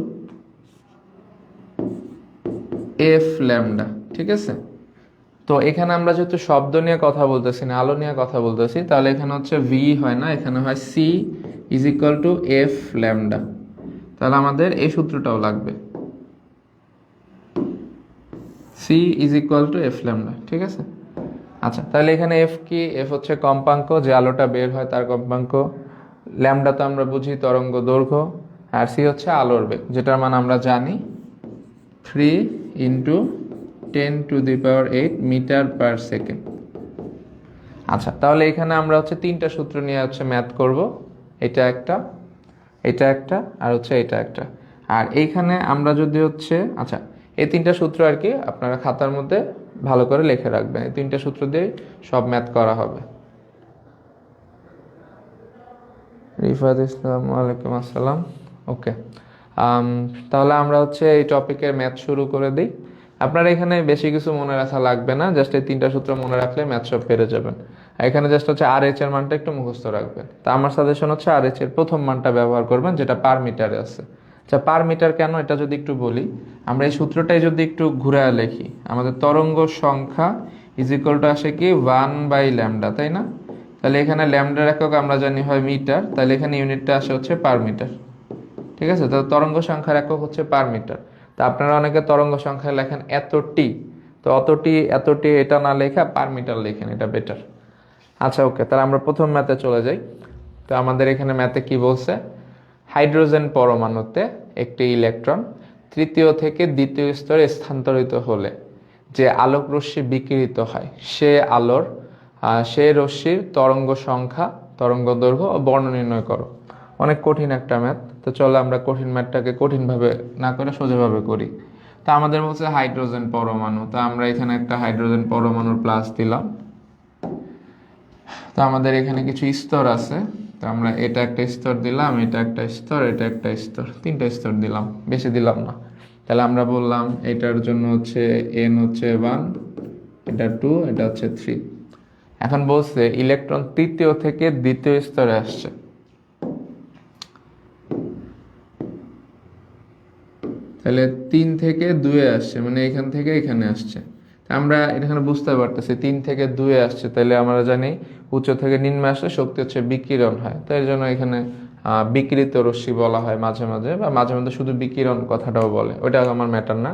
F lambda. ঠিক আছে? তো এখানে আমরা যেহেতু শব্দ নিয়ে কথা বলতেছি না, আলো নিয়ে কথা বলতেছি, তাহলে এখানে হচ্ছে ভি হয় না, এখানে হয় C is equal to F lambda. তাহলে আমাদের এই সূত্রটাও লাগবে, C is equal to F lambda. ঠিক আছে? আচ্ছা, তাহলে এখানে এফ কি? এফ হচ্ছে কম্পাঙ্ক, যে আলোটা বের হয় তার কম্পাঙ্ক। ল্যামডা তো আমরা বুঝি তরঙ্গ দৈর্ঘ্য। আর সি হচ্ছে আলোর বেগ, যেটার মান আমরা জানি 3 × 10⁸ মিটার পার সেকেন্ড। আচ্ছা, তাহলে এখানে আমরা হচ্ছে তিনটা সূত্র নিয়ে হচ্ছে ম্যাথ করব। এটা একটা, এটা একটা, আর হচ্ছে এটা একটা। আর এইখানে আমরা যদি হচ্ছে, আচ্ছা, এই তিনটা সূত্র আর কি আপনারা খাতার মধ্যে ভালো করে লিখে রাখবেন। এই তিনটা সূত্র দিয়ে সব ম্যাথ করা হবে। রিফাত ইসলাম, ওয়ালাইকুম আসসালাম। ওকে, তাহলে আমরা হচ্ছে এই টপিকের ম্যাথ শুরু করে দিই। আপনারা এখানে বেশি কিছু মনে রাখা লাগবে না, জাস্ট এই তিনটা সূত্র মনে রাখলে ম্যাথ সব পেরে যাবেন। এখানে জাস্ট হচ্ছে আর এইচ এর মানটা একটু মুখস্থ রাখবেন। তা আমার সাজেশন হচ্ছে আর এইচ এর প্রথম মানটা ব্যবহার করবেন, যেটা পার মিটারে আছে। আচ্ছা, পার মিটার কেন এটা যদি একটু বলি, আমরা এই সূত্রটাই যদি একটু ঘুরে লিখি, আমাদের তরঙ্গ সংখ্যা ইজ ইকুয়াল টু আসে কি 1/λ, তাই না? তাহলে এখানে ল্যামডার একক আমরা জানি হয় মিটার, তাহলে এখানে ইউনিটটা আসে হচ্ছে পার মিটার। ঠিক আছে? তো তরঙ্গ সংখ্যার একক হচ্ছে পার মিটার। তা আপনারা অনেকে তরঙ্গ সংখ্যায় লেখেন এতটি, তো অতটি এতটি এটা না লেখা পার মিটার লেখেন, এটা বেটার। আচ্ছা, ওকে, তাহলে আমরা প্রথম ম্যাথে চলে যাই। তো আমাদের এখানে ম্যাথে কি বলছে, হাইড্রোজেন পরমাণুতে একটি ইলেকট্রন তৃতীয় থেকে দ্বিতীয় স্তরে স্থানান্তরিত হলে যে আলোক রশ্মি বিকিরিত হয়, সে রশ্মির তরঙ্গ সংখ্যা, তরঙ্গ দৈর্ঘ্য ও বর্ণ নির্ণয় করো। অনেক কঠিন একটা ম্যাথ। তো চলো আমরা কঠিন ম্যাথটাকে কঠিনভাবে না করে সোজাভাবে করি। তা আমাদের বলছে হাইড্রোজেন পরমাণু, তা আমরা এখানে একটা হাইড্রোজেন পরমাণুর প্লাস দিলাম। তো আমাদের এখানে কিছু স্তর আছে, তো আমরা এটা একটা স্তর দিলাম, এটা একটা স্তর, এটা একটা স্তর, তিনটা স্তর দিলাম, বেশি দিলাম না। তাহলে আমরা বললাম এটার জন্য হচ্ছে n হচ্ছে 1, এটা 2, এটা হচ্ছে 3। এখন বলছে ইলেকট্রন তৃতীয় থেকে দ্বিতীয় স্তরে আসছে। তাহলে 3 থেকে 2-এ আসছে, মানে এখান থেকে এখানে আসছে। আমরা এখানে বুঝতে পারতেছি 3 থেকে 2 আসছে, তাহলে আমরা জানি উচ্চ থেকে নিম্নে আসলে শক্তি হচ্ছে বিকিরণ হয়, তো এর জন্য এখানে বিকিরিত রশ্মি বলা হয় মাঝে মাঝে, বা মাঝে মাঝে শুধু বিকিরণ কথাটাও বলে, ওটা আমার ম্যাটার না।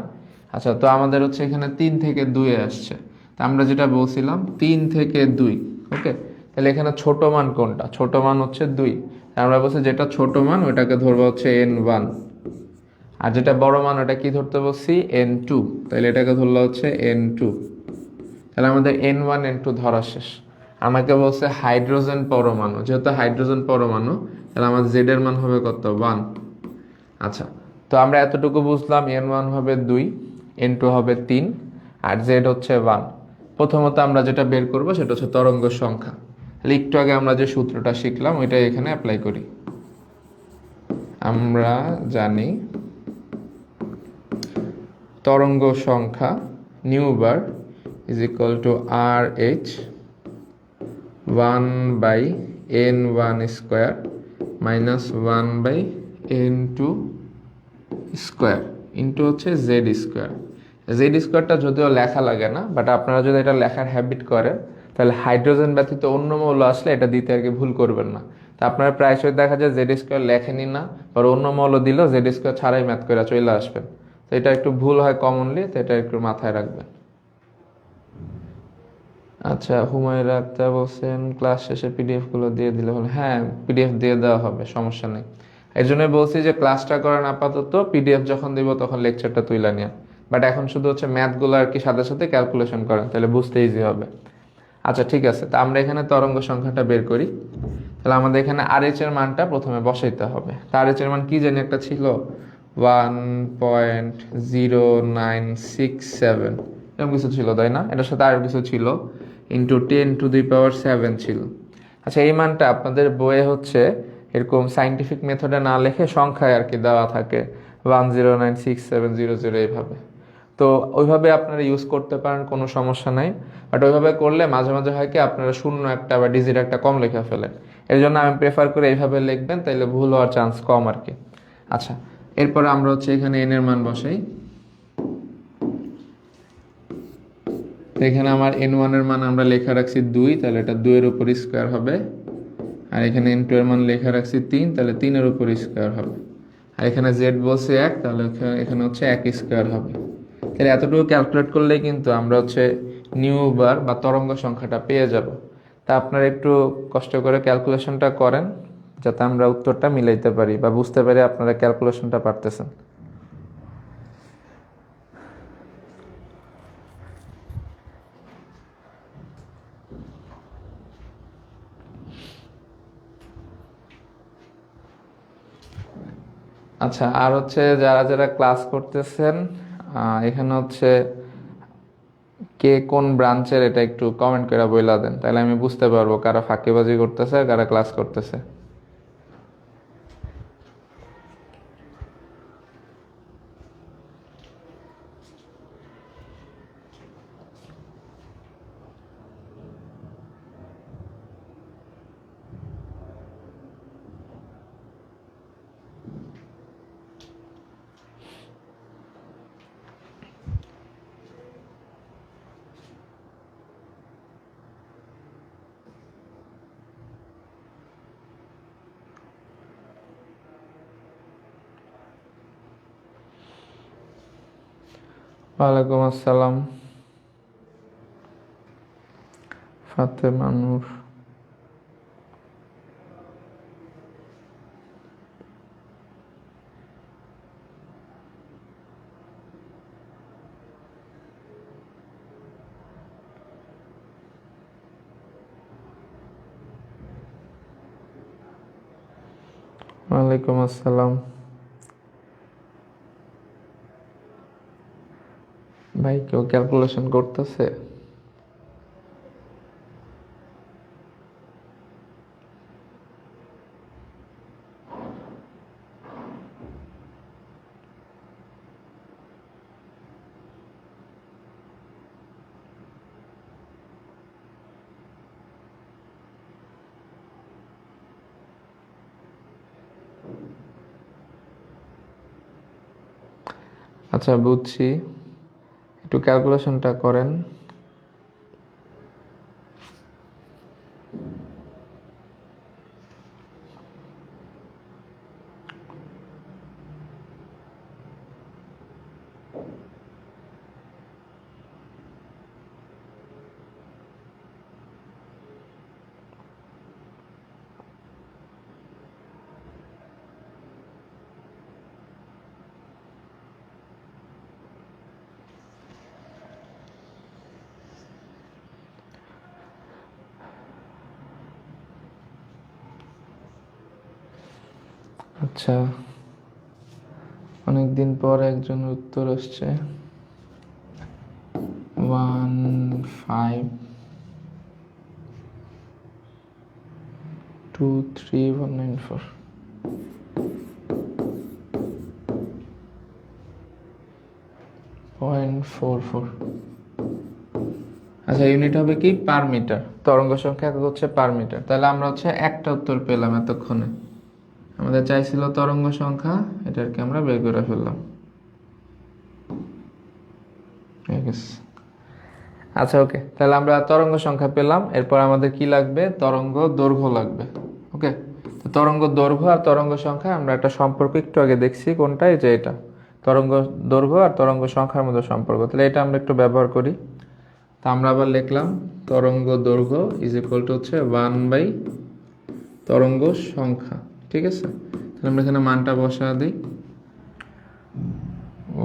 আচ্ছা, তো আমাদের হচ্ছে এখানে 3 থেকে 2 আসছে, তা আমরা যেটা বলছিলাম 3 থেকে 2, ওকে। তাহলে এখানে ছোট মান কোনটা? ছোট মান হচ্ছে 2, আমরা বলছি যেটা ছোট মান ওটাকে ধরবো হচ্ছে n1, আর যেটা বড় মান ওটা কি ধরতে বলছি? n2, তাহলে এটাকে ধরলো হচ্ছে n2। তাহলে আমাদের n1 n2 ধরা শেষ। আমাকে বলছে হাইড্রোজেন পরমাণু, যেহেতু হাইড্রোজেন পরমাণু তাহলে আমার জেড এর মান হবে কত? 1। আচ্ছা, তো আমরা এতটুকু বুঝলাম, n1 হবে 2, n2 হবে 3, আর জেড হচ্ছে 1। প্রথমত আমরা যেটা বের করব সেটা হচ্ছে তরঙ্গ সংখ্যা। তাহলে একটু আগে আমরা যে সূত্রটা শিখলাম ওইটাই এখানে অ্যাপ্লাই করি। আমরা জানি তরঙ্গ সংখ্যা nu bar is equal to R H 1/n1 square minus 1/n2 square into হচ্ছে জেড স্কোয়ার। জেড স্কোয়ারটা যদিও লেখা লাগে না, বাট আপনারা যদি এটা লেখার হ্যাবিট করেন তাহলে হাইড্রোজেন ব্যতীত অন্য মৌল আসলে এটা দিতে আর কি ভুল করবেন না। তা আপনারা প্রায়শই দেখা যায় জেড স্কোয়ার লেখেনি না, বা অন্য মৌল দিলেও জেড স্কোয়ার ছাড়াই ম্যাথ করে চলে আসবেন, তো এটা একটু ভুল হয় কমনলি, তো এটা একটু মাথায় রাখবেন। আচ্ছা, হুমায়রা আক্তার বলছেন ক্লাস শেষে পিডিএফ গুলো দিয়ে দিলে হলো। হ্যাঁ, পিডিএফ দিয়ে দেওয়া হবে, সমস্যা নেই। এই জন্যই বলছি যে ক্লাসটা করেন আপাতত, পিডিএফ যখন দিব তখন লেকচারটা তুইলা নিয়ে। বাট এখন শুধু হচ্ছে ম্যাথগুলো আর কি সাথে সাথে ক্যালকুলেশন করেন, তাহলে বুঝতে ইজি হবে। আচ্ছা ঠিক আছে, তা আমরা এখানে তরঙ্গ সংখ্যাটা বের করি। তাহলে আমাদের এখানে আর এইচ এর মানটা প্রথমে বসাইতে হবে। তা আর এইচ এর মান কি জানি একটা ছিল 1.0967, এরকম কিছু ছিল তাই না? এটার সাথে আরো কিছু ছিল, ইন্টু 10⁷ ছিল। আচ্ছা, এই মানটা আপনাদের বইয়ে হচ্ছে এরকম সাইন্টিফিক মেথডে না লিখে সংখ্যায় আর কি দেওয়া থাকে, 1096700 এইভাবে। তো ওইভাবে আপনারা ইউজ করতে পারেন, কোনো সমস্যা নাই। বাট ওইভাবে করলে মাঝে মাঝে হয় কি আপনারা শূন্য একটা বা ডিজিট একটা কম লিখে ফেলেন, এর জন্য আমি প্রেফার করি এইভাবে লিখবেন, তাইলে ভুল হওয়ার চান্স কম আর কি। আচ্ছা, এরপরে আমরা হচ্ছে এখানে এন এর মান বসাই। তো এখানে আমার n1 এর মান আমরা লেখা রাখছি 2, তাহলে এটা 2 এর উপর স্কোয়ার হবে। আর এখানে n2 এর মান লেখা রাখছি 3, তাহলে 3 এর উপর স্কোয়ার হবে। আর এখানে z বলছে 1, তাহলে এখানে হচ্ছে 1 স্কোয়ার হবে। তাহলে এতটুকু ক্যালকুলেট করলেই কিন্তু আমরা হচ্ছে নিউ বার বা তরঙ্গ সংখ্যাটা পেয়ে যাব। তা আপনারা একটু কষ্ট করে ক্যালকুলেশনটা করেন, যাতে আমরা উত্তরটা মিলাইতে পারি বা বুঝতে পারি আপনারা ক্যালকুলেশনটা পারতেছেন। আচ্ছা, আর হচ্ছে যারা যারা ক্লাস করতেছেন এখানে হচ্ছে কে কোন ব্রাঞ্চের এটা একটু কমেন্ট করে বইলা দেন, তাহলে আমি বুঝতে পারবো কারা ফাঁকিবাজি করতেছে আর কারা ক্লাস করতেছে। ওয়ালাইকুম আসসালাম, ফাতেমা নূর। ওয়ালাইকুম আসসালাম। ভাই কেউ ক্যালকুলেশন করতেছে? আচ্ছা বুঝছি, একটু ক্যালকুলেশনটা করেন। আচ্ছা, অনেকদিন পর একজনের উত্তর আসছে 1523194 0.44। আচ্ছা, ইউনিট হবে কি পার মিটার, তরঙ্গ সংখ্যা একক হচ্ছে পার মিটার। তাহলে আমরা হচ্ছে একটা উত্তর পেলাম এতক্ষণে। আমাদের চাইছিল তরঙ্গ সংখ্যা, এটাকে আমরা বের করে ফেললাম। আচ্ছা ওকে, তাহলে আমরা তরঙ্গ সংখ্যা পেলাম। এরপর আমাদের কি লাগবে? তরঙ্গ দৈর্ঘ্য লাগবে। ওকে, তো তরঙ্গ দৈর্ঘ্য আর তরঙ্গ সংখ্যা আমরা একটা সম্পর্ক একটু আগে দেখছি, কোনটাই যে এটা তরঙ্গ দৈর্ঘ্য আর তরঙ্গ সংখ্যার মধ্যে সম্পর্ক। তাহলে এটা আমরা একটু ব্যবহার করি। তা আমরা আবার লিখলাম তরঙ্গ দৈর্ঘ্য ইজ ইকুয়াল টু হচ্ছে 1 বাই তরঙ্গ সংখ্যা। ঠিক আছে, তাহলে আমরা এখানে মানটা বসা দিই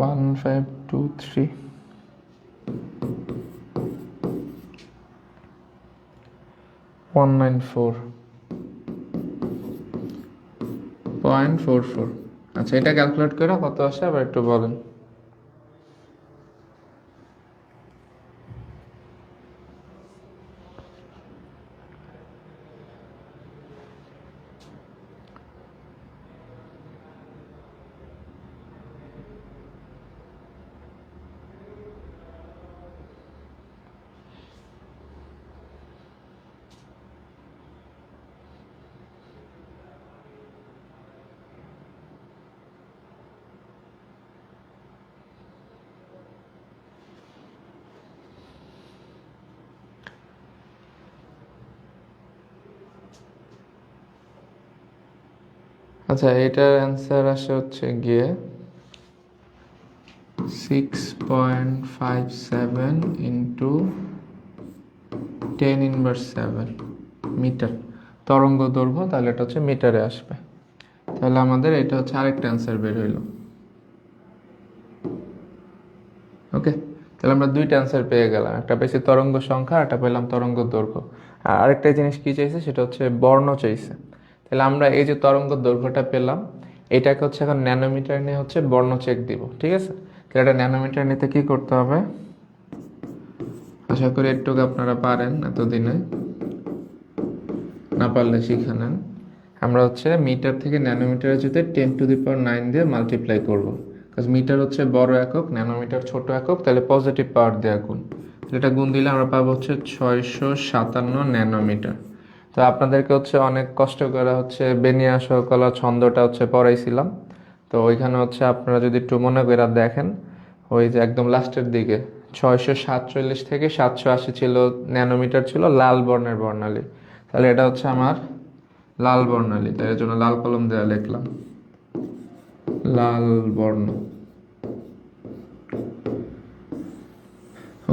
1523194.44। আচ্ছা, এটা ক্যালকুলেট করে কত আসে আবার একটু বলেন। আচ্ছা, এটার অ্যান্সার আসে হচ্ছে গিয়ে 6.57 ইন্টু 10⁻7 মিটার তরঙ্গ দৈর্ঘ্য। তাহলে এটা হচ্ছে মিটারে আসবে। তাহলে আমাদের এটা হচ্ছে আরেকটা অ্যান্সার বের হইল। ওকে, তাহলে আমরা দুইটা অ্যান্সার পেয়ে গেলাম, একটা পেয়েছি তরঙ্গ সংখ্যা, একটা পেলাম তরঙ্গ দৈর্ঘ্য। আর আরেকটা জিনিস কি চাইছে, সেটা হচ্ছে বর্ণ চাইছে। তাহলে আমরা এই যে তরঙ্গ দৈর্ঘ্যটা পেলাম, এটাকে হচ্ছে এখন ন্যানোমিটার নিয়ে হচ্ছে বর্ণ চেক দিব। ঠিক আছে, তাহলে এটা ন্যানোমিটার নিতে কি করতে হবে? আশা করি একটু আপনারা পারেন, এতদিনে না পারলে শিখে নেন। আমরা হচ্ছে মিটার থেকে ন্যানোমিটারে যেতে 10⁹ দিয়ে মাল্টিপ্লাই করবো। কারণ মিটার হচ্ছে বড় একক, ন্যানোমিটার ছোট একক, তাহলে পজিটিভ পাওয়ার দেওয়া গুণ। এটা গুণ দিলে আমরা পাবো হচ্ছে 657 ন্যানোমিটার। তো আপনাদেরকে হচ্ছে অনেক কষ্ট করে হচ্ছে বেনিয়া সহকলা ছন্দটা হচ্ছে পড়াইছিলাম। তো ওইখানে হচ্ছে আপনারা যদি একটু মনে করে দেখেন, ওই যে একদম লাস্টের দিকে 647 থেকে 780 ছিল ন্যানোমিটার, ছিল লাল বর্ণের বর্ণালী। তাহলে এটা হচ্ছে আমার লাল বর্ণালী, তাই এর জন্য লাল কলম দেওয়া লিখলাম লাল বর্ণ।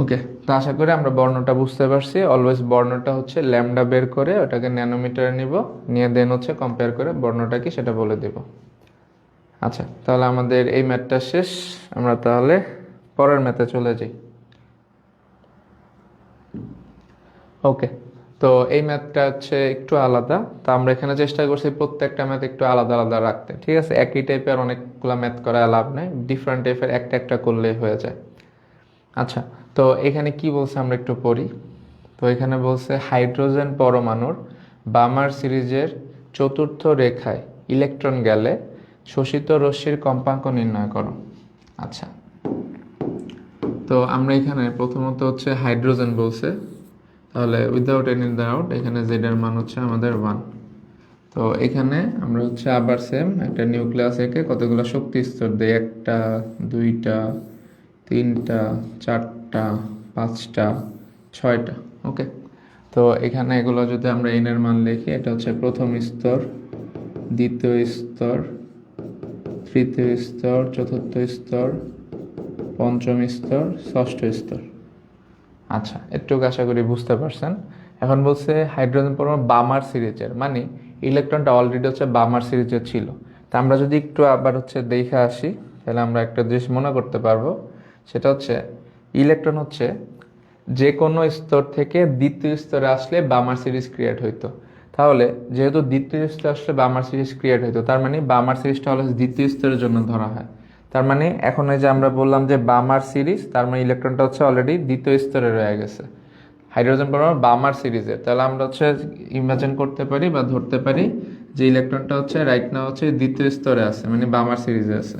ওকে, তো আশা করি আমরা বর্ণটা বুঝতে পারছি। অলওয়েজ বর্ণটা হচ্ছে ল্যামডা বের করে ওটাকে ন্যানোমিটারে নিব, নিয়ে দেন হচ্ছে কম্পেয়ার করে বর্ণটা কি সেটা বলে দেব। আচ্ছা, তাহলে আমাদের এই ম্যাথটা শেষ। আমরা তাহলে পরের ম্যাথে চলে যাই। ওকে, তো এই ম্যাথটা হচ্ছে একটু আলাদা। তো আমরা এখানে চেষ্টা করছি প্রত্যেকটা ম্যাথ একটু আলাদা আলাদা রাখতে। ঠিক আছে, একই টাইপের অনেকগুলো ম্যাথ করা লাভ নেই, ডিফারেন্ট টাইপের একটা একটা করলেই হয়ে যায়। আচ্ছা, তো এখানে কি বলছে আমরা একটু পড়ি। তো এখানে বলছে হাইড্রোজেন পরমাণুর বামার সিরিজের চতুর্থ রেখায় ইলেকট্রন গেলে শোষিত রশ্মির কম্পাঙ্ক নির্ণয় করো। আচ্ছা, তো আমরা এখানে প্রথমত হচ্ছে হাইড্রোজেন বলছে, তাহলে উইদাউট এনি ডাউট এখানে জেড এর মান হচ্ছে আমাদের 1। তো এখানে আমরা হচ্ছে আবার সেম একটা নিউক্লিয়াস একে কতগুলো শক্তি স্তর দেই, 1টা 2টা 3টা 4টা 5টা 6টা। ওকে, তো এখানে এগুলো যদি আমরা n এর মান লিখি, এটা হচ্ছে প্রথম স্তর, দ্বিতীয় স্তর, তৃতীয় স্তর, চতুর্থ স্তর, পঞ্চম স্তর, ষষ্ঠ স্তর। আচ্ছা, একটু আশা করি বুঝতে পারছেন। এখন বলছে হাইড্রোজেন পরমাণু বামার সিরিজের, মানে ইলেকট্রনটা অলরেডি হচ্ছে বামার সিরিজের ছিল। তা আমরা যদি একটু আবার হচ্ছে দেখে আসি, তাহলে আমরা একটা জিনিস মনে করতে পারবো, সেটা হচ্ছে ইলেকট্রন হচ্ছে যে কোনো স্তর থেকে দ্বিতীয় স্তরে আসলে বামার সিরিজ ক্রিয়েট হইতো। তাহলে যেহেতু দ্বিতীয় স্তরে আসলে বামার সিরিজ ক্রিয়েট হইতো, তার মানে বামার সিরিজটা হলো দ্বিতীয় স্তরের জন্য ধরা হয়। তার মানে এখন এই যে আমরা বললাম যে বামার সিরিজ, তার মানে ইলেকট্রনটা হচ্ছে অলরেডি দ্বিতীয় স্তরে রয়ে গেছে হাইড্রোজেন পরমাণু বামার সিরিজের। তাহলে আমরা হচ্ছে ইমাজিন করতে পারি বা ধরতে পারি যে ইলেকট্রনটা হচ্ছে রাইট নাও হচ্ছে দ্বিতীয় স্তরে আছে, মানে বামার সিরিজে আছে।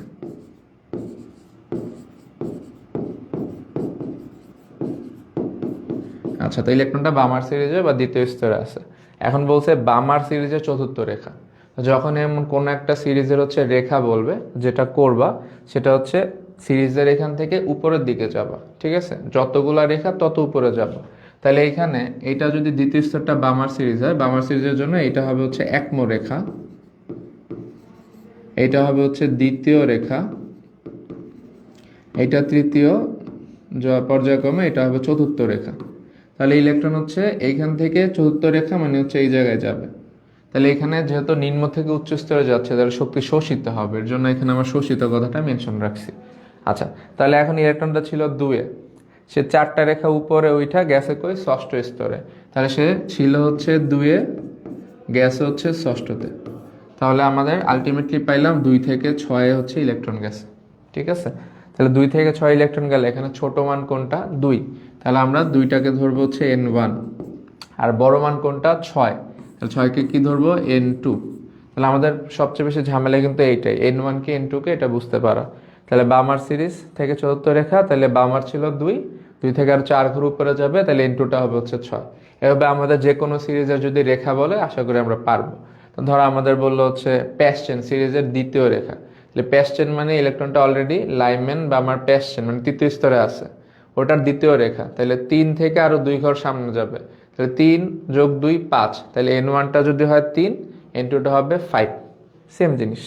আচ্ছা, তো ইলেকট্রনটা বামার সিরিজে বা দ্বিতীয় স্তরে আছে। এখন বলছে বামার সিরিজের চতুর্থ রেখা। যখন এমন কোনো একটা সিরিজের হচ্ছে রেখা বলবে, যেটা করবা সেটা হচ্ছে সিরিজের এখান থেকে উপরের দিকে যাবা, ঠিক আছে? যতগুলা রেখা তত উপরে যাবা। তাহলে এখানে এটা যদি দ্বিতীয় স্তরটা বামার সিরিজ হয়, বামার সিরিজের জন্য এটা হবে হচ্ছে একম রেখা, এটা হবে হচ্ছে দ্বিতীয় রেখা, এটা তৃতীয় পর্যায়ক্রমে এটা হবে চতুর্থ রেখা। তাহলে ইলেকট্রন হচ্ছে এইখান থেকে চতুর্থ রেখা, মানে হচ্ছে এই জায়গায় যাবে। তাহলে এখানে যেহেতু নিম্ন থেকে উচ্চ স্তরে যাচ্ছে, তাহলে শক্তি শোষিত হবে, এর জন্য এখানে আমরা শোষিত কথাটা মেনশন রাখছি। আচ্ছা, তাহলে এখন ইলেকট্রনটা ছিল 2-এ, সে 4টা রেখা উপরে উঠা গেছে কই ষষ্ঠ স্তরে, তাহলে সে ছিল হচ্ছে 2-এ, গেছে হচ্ছে ষষ্ঠতে। তাহলে আমাদের আলটিমেটলি পাইলাম 2 থেকে 6 হচ্ছে ইলেকট্রন গেছে, ঠিক আছে? তাহলে 2 থেকে 6 ইলেকট্রন গেলে এখানে ছোট মান কোনটা? 2। তাহলে আমরা 2টাকে ধরবো হচ্ছে n1, আর বড় মান কোনটা? 6। তাহলে 6কে কি ধরবো? n2। তাহলে আমাদের সবচেয়ে বেশি ঝামেলা কিন্তু এইটাই, n1 কে n2 কে এটা বুঝতে পারা। তাহলে বামার সিরিজ থেকে চতুর্থ রেখা, তাহলে বামার ছিল 2, 2 থেকে আর 4 ঘর উপরে যাবে, তাহলে n2টা হবে হচ্ছে 6। এভাবে আমাদের যে কোনো সিরিজের যদি রেখা বলে, আশা করি আমরা পারবো। তো ধরো আমাদের বললো হচ্ছে প্যাসচেন সিরিজের দ্বিতীয় রেখা, তাহলে প্যাসচেন মানে ইলেকট্রনটা অলরেডি লাইমেন বা আমার প্যাসচেন মানে তৃতীয় স্তরে আছে, ওটার দ্বিতীয় রেখা। তাহলে 3 থেকে আরো 2 ঘর সামনে যাবে, তাহলে 3 যোগ 2 5, তাহলে n1টা যদি হয় 3, n2টা হবে 5, সেম জিনিস।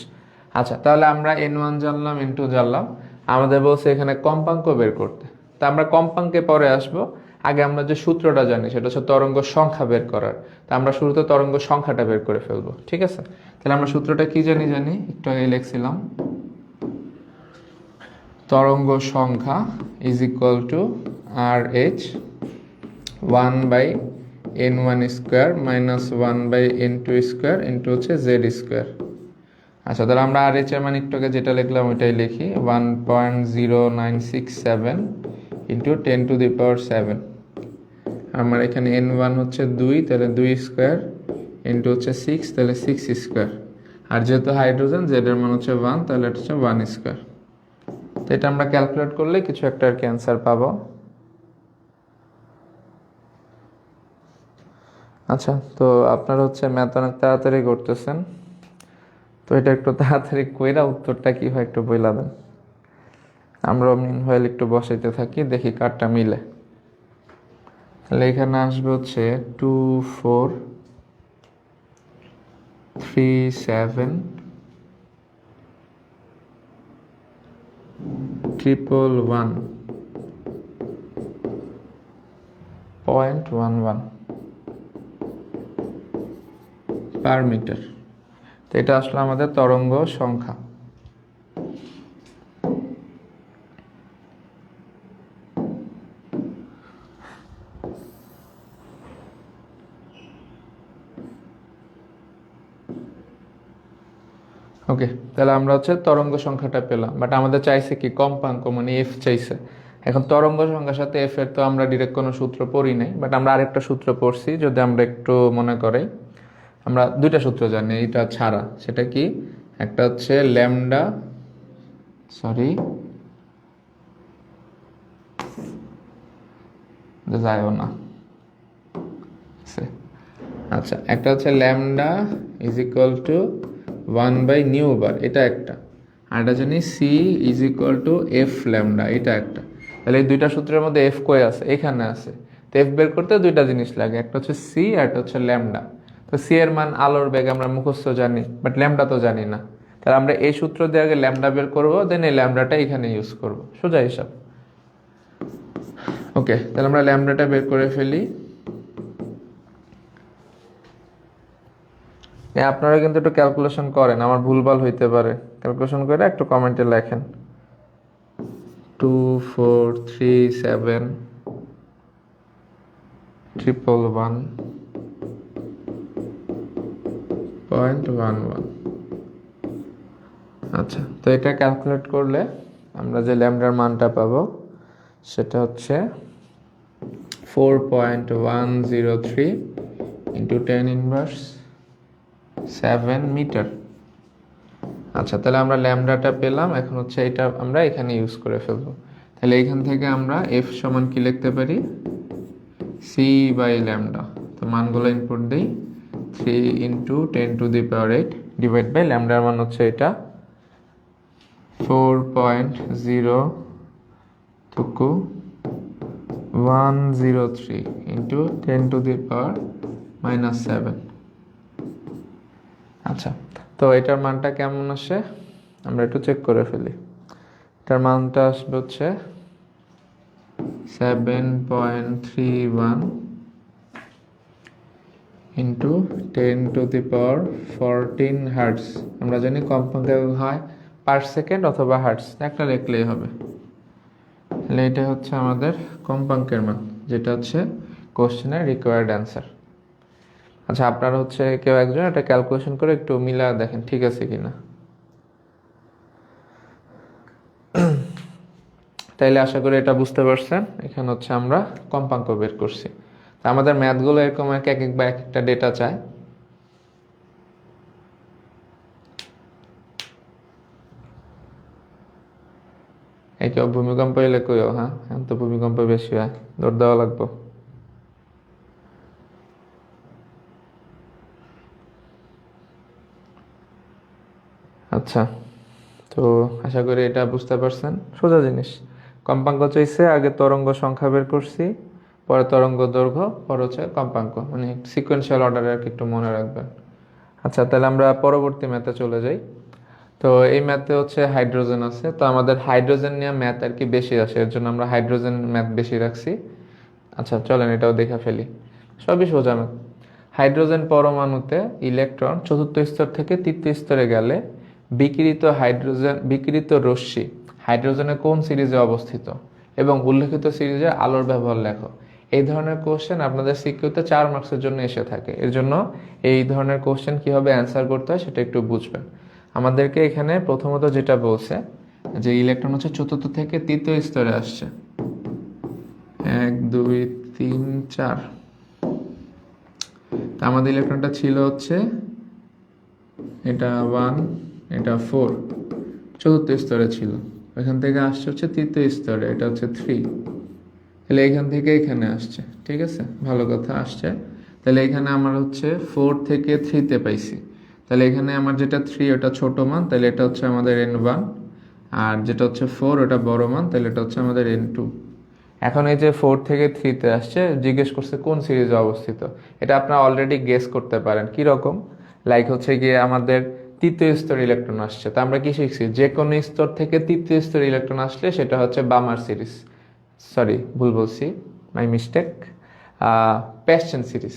আচ্ছা, তাহলে আমরা n1 জানলাম, n2 জানলাম, আমাদের বলছে এখানে কম্পাঙ্ক বের করতে। তা আমরা কম্পাঙ্কে পরে আসবো, আগে আমরা যে সূত্রটা জানি সেটা হচ্ছে তরঙ্গ সংখ্যা বের করার। তা আমরা শুরুতে তরঙ্গ সংখ্যাটা বের করে ফেলবো, ঠিক আছে? তাহলে আমরা সূত্রটা কি জানি একটু আগে লিখছিলাম, তরঙ্গ সংখ্যা is equal to R H 1/n1 square minus 1/n2 square into হচ্ছে জেড স্কোয়ার। আচ্ছা, তাহলে আমরা আর এইচ এর মান একটু আগে যেটা লিখলাম ওইটাই লিখি, 1.0967 ইন্টু 10⁻7। আমার এখানে n1 হচ্ছে 2, তাহলে 2 স্কোয়ার ইন্টু হচ্ছে 6, তাহলে 6 স্কোয়ার। আর যেহেতু হাইড্রোজেন, জেড এর মান হচ্ছে 1, তাহলে এটা হচ্ছে 1 স্কোয়ার। তো এটা আমরা ক্যালকুলেট করলে কিছু একটা আর কি অ্যান্সার পাবো। আচ্ছা, তো আপনারা হচ্ছে ম্যাথ অনেক তাড়াতাড়ি করতেছেন, তো এটা একটু তাড়াতাড়ি কইরা উত্তরটা কি হয় একটু বইলা দেন। আমরা মিনহোয়াইল একটু বসাইতে থাকি, দেখি কারটা মিলে। তাহলে এখানে আসবে হচ্ছে 243711.11 পার মিটার। তো এটা আসলে আমাদের তরঙ্গ সংখ্যা। ওকে, তাহলে আমরা হচ্ছে তরঙ্গ সংখ্যাটা পেলাম, বাট আমাদের চাইছে কি কম্পাঙ্ক, মানে এফ চাইছে। এখন তরঙ্গ সংখ্যার সাথে এফ এর তো আমরা ডিরেক্ট কোনো সূত্র পড়ি নাই, বাট আমরা আরেকটা সূত্র পড়ছি, যদি আমরা একটু মনে করি। আমরা 2টা সূত্র জানি এটা ছাড়া, সেটা কি? একটা হচ্ছে ল্যামডা, সরি যায়ও না, আচ্ছা, একটা হচ্ছে ল্যামডা ইজ ইকুয়াল টু 1/নিউ বার, এটা একটা। আর এটা জানি C is equal to F lambda, এটা একটা। তাহলে এই দুইটা সূত্রের মধ্যে এফ কই আছে? এখানে আছে। তো এফ বের করতে দুইটা জিনিস লাগে, একটা হচ্ছে সি আর একটা হচ্ছে ল্যামডা। তো সি এর মান আলোর বেগ আমরা মুখস্থ জানি, বাট ল্যামডা তো জানি না। তাহলে আমরা এই সূত্র দিয়ে আগে ল্যামডা বের করবো, দেন এই ল্যামডাটা এখানে ইউজ করব, সোজা হিসাব। ওকে, তাহলে আমরা ল্যামডাটা বের করে ফেলি। আপনারা কিন্তু একটু ক্যালকুলেশন করেন, আমার ভুলভাল হইতে পারে, ক্যালকুলেশন করে একটু কমেন্টে লেখেন। 24371111. আচ্ছা, তো এটা ক্যালকুলেট করলে আমরা যে ল্যামডার মানটা পাবো সেটা হচ্ছে 4.103 ইন্টু 10⁻7 মিটার। আচ্ছা, তাহলে আমরা ল্যামডাটা পেলাম, এখন হচ্ছে এটা আমরা এখানে ইউজ করে ফেলবো। তাহলে এখান থেকে আমরা এফ সমান কি লিখতে পারি? C by lambda. তো মানগুলো ইনপুট দিই, 3 ইন্টু 10⁸ ডিভাইড বাই ল্যামডার মান হচ্ছে এটা 4.0103 ইন্টু 10⁻⁻7। আচ্ছা, তো এটার মানটা কেমন আসে আমরা একটু চেক করে ফেলি। এটার মানটা আসবে হচ্ছে 7.31 ইন্টু 10⁻14 হার্টস। আমরা জানি কম্পাঙ্ক হয় পার সেকেন্ড অথবা হার্টস, একটা লিখলেই হবে। তাহলে এটা হচ্ছে আমাদের কম্পাঙ্কের মান, যেটা হচ্ছে কোশ্চেনের রিকোয়ার্ড অ্যান্সার। আচ্ছা, আপনারা হচ্ছে কেউ একজন এটা ক্যালকুলেশন করে একটু মিলা দেখেন ঠিক আছে কিনা। তাইলে আশা করি এটা বুঝতে পারছেন। এখানে হচ্ছে আমরা কম্পাঙ্ক বের করছি। তা আমাদের ম্যাথগুলো এরকম এক একবার এক একটা ডেটা চায়। এই কেউ ভূমিকম্প এলে কইও, হ্যাঁ এখন তো ভূমিকম্প বেশি হয়, দৌড় দেওয়া লাগবো। আচ্ছা, তো আশা করি এটা বুঝতে পারছেন, সোজা জিনিস। কম্পাঙ্ক চাইছে, আগে তরঙ্গ সংখ্যা বের করছি, পরে তরঙ্গ দৈর্ঘ্য, পরে হচ্ছে কম্পাঙ্ক, মানে সিকোয়েন্সিয়াল অর্ডারে আর কি একটু মনে রাখবেন। আচ্ছা, তাহলে আমরা পরবর্তী ম্যাথে চলে যাই। তো এই ম্যাথে হচ্ছে হাইড্রোজেন আছে, তো আমাদের হাইড্রোজেন নিয়ে ম্যাথ আর কি বেশি আসে, এর জন্য আমরা হাইড্রোজেন ম্যাথ বেশি রাখছি। আচ্ছা চলেন এটাও দেখে ফেলি, সবই সোজা ম্যাথ। হাইড্রোজেন পরমাণুতে ইলেকট্রন চতুর্থ স্তর থেকে তৃতীয় স্তরে গেলে বিকিরিত রশ্মি হাইড্রোজেনের কোন সিরিজে অবস্থিত এবং উল্লেখিত সিরিজে আলোর ব্যবহার লেখো। এই ধরনের কোশ্চেন আপনাদের সিকিউতে 4 মার্কসের জন্য এসে থাকে, এর জন্য এই ধরনের কোশ্চেন কিভাবে অ্যান্সার করতে হয় সেটা একটু বুঝবেন। আমাদেরকে এখানে প্রথমত যেটা বলছে যে ইলেকট্রন হচ্ছে চতুর্থ থেকে তৃতীয় স্তরে আসছে, 1 2 3 4। তা আমাদের ইলেকট্রনটা ছিল হচ্ছে এটা 1, এটা 4, চতুর্থ স্তরে ছিল। এখান থেকে আসছে হচ্ছে তৃতীয় স্তরে, এটা হচ্ছে 3। তাহলে এখান থেকে এখানে আসছে, ঠিক আছে, ভালো কথা আসছে। তাহলে এখানে আমার হচ্ছে 4 থেকে 3-তে পাইছি। তাহলে এখানে আমার যেটা 3 ওটা ছোট মান, তাহলে এটা হচ্ছে আমাদের n1, আর যেটা হচ্ছে 4 ওটা বড় মান, তাহলে এটা হচ্ছে আমাদের n2। এখন এই যে 4 থেকে 3-তে আসছে, জিজ্ঞেস করছে কোন সিরিজে অবস্থিত। এটা আপনারা অলরেডি গেস করতে পারেন কি রকম, লাইক হচ্ছে গিয়ে আমাদের তৃতীয় স্তর ইলেকট্রন আসছে, তা আমরা কি শিখছি, যে কোনো স্তর থেকে তৃতীয় স্তর ইলেকট্রন আসলে সেটা হচ্ছে বামার সিরিজ, সরি ভুল বলছি, মাই মিস্টেক, প্যাশ্চেন সিরিজ।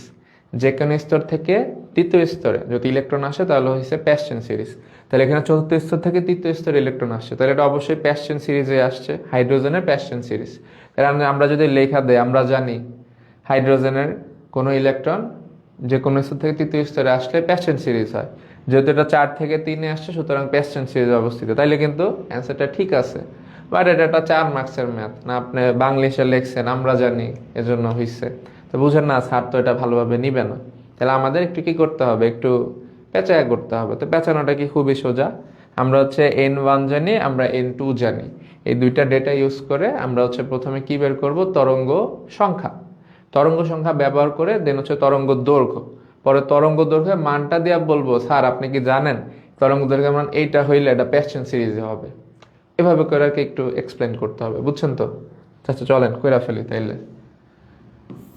যে কোনো স্তর থেকে তৃতীয় স্তরে যদি ইলেকট্রন আসে তাহলে হচ্ছে প্যাশ্চেন সিরিজ। তাহলে এখানে চতুর্থ স্তর থেকে তৃতীয় স্তরে ইলেকট্রন আসছে, তাহলে এটা অবশ্যই প্যাশ্চেন সিরিজে আসছে, হাইড্রোজেনের প্যাশ্চেন সিরিজ। কারণ আমরা যদি লেখা দেই, আমরা জানি হাইড্রোজেনের কোনো ইলেকট্রন যে কোনো স্তর থেকে তৃতীয় স্তরে আসলে প্যাশ্চেন সিরিজ হয়। যেহেতু এটা 4 থেকে 3-এ আসছে, সুতরাং প্যাশ্চেন সিরিজে অবস্থিত, তাইলে কিন্তু অ্যান্সারটা ঠিক আছে। বাট এটা একটা 4 মার্কসের ম্যাথ না, আপনি বাংলিশে লেখছেন, আমরা জানি এজন্য হইছে, তো বুঝেন না, স্যার তো এটা ভালোভাবে নিবে না। তাহলে আমাদের একটু কি করতে হবে, একটু পেঁচায়া করতে হবে। তো পেঁচানোটা কি খুবই সোজা, আমরা হচ্ছে n1 জানি, আমরা n2 জানি, এই দুইটা ডেটা ইউজ করে আমরা হচ্ছে প্রথমে কি বের করব, তরঙ্গ সংখ্যা। তরঙ্গ সংখ্যা ব্যবহার করে দেন হচ্ছে তরঙ্গ দৈর্ঘ্য, পরে তরঙ্গ দৈর্ঘ্যের মানটা দিয়ে বলবো স্যার আপনি কি জানেন তরঙ্গ দৈর্ঘ্যের মান এইটা হইলে এটা প্যাশ্চেন সিরিজে হবে। এভাবে করে আর কি একটু এক্সপ্লেন করতে হবে, বুঝছেন তো? আচ্ছা চলেন কইরা ফেলি তাইলে।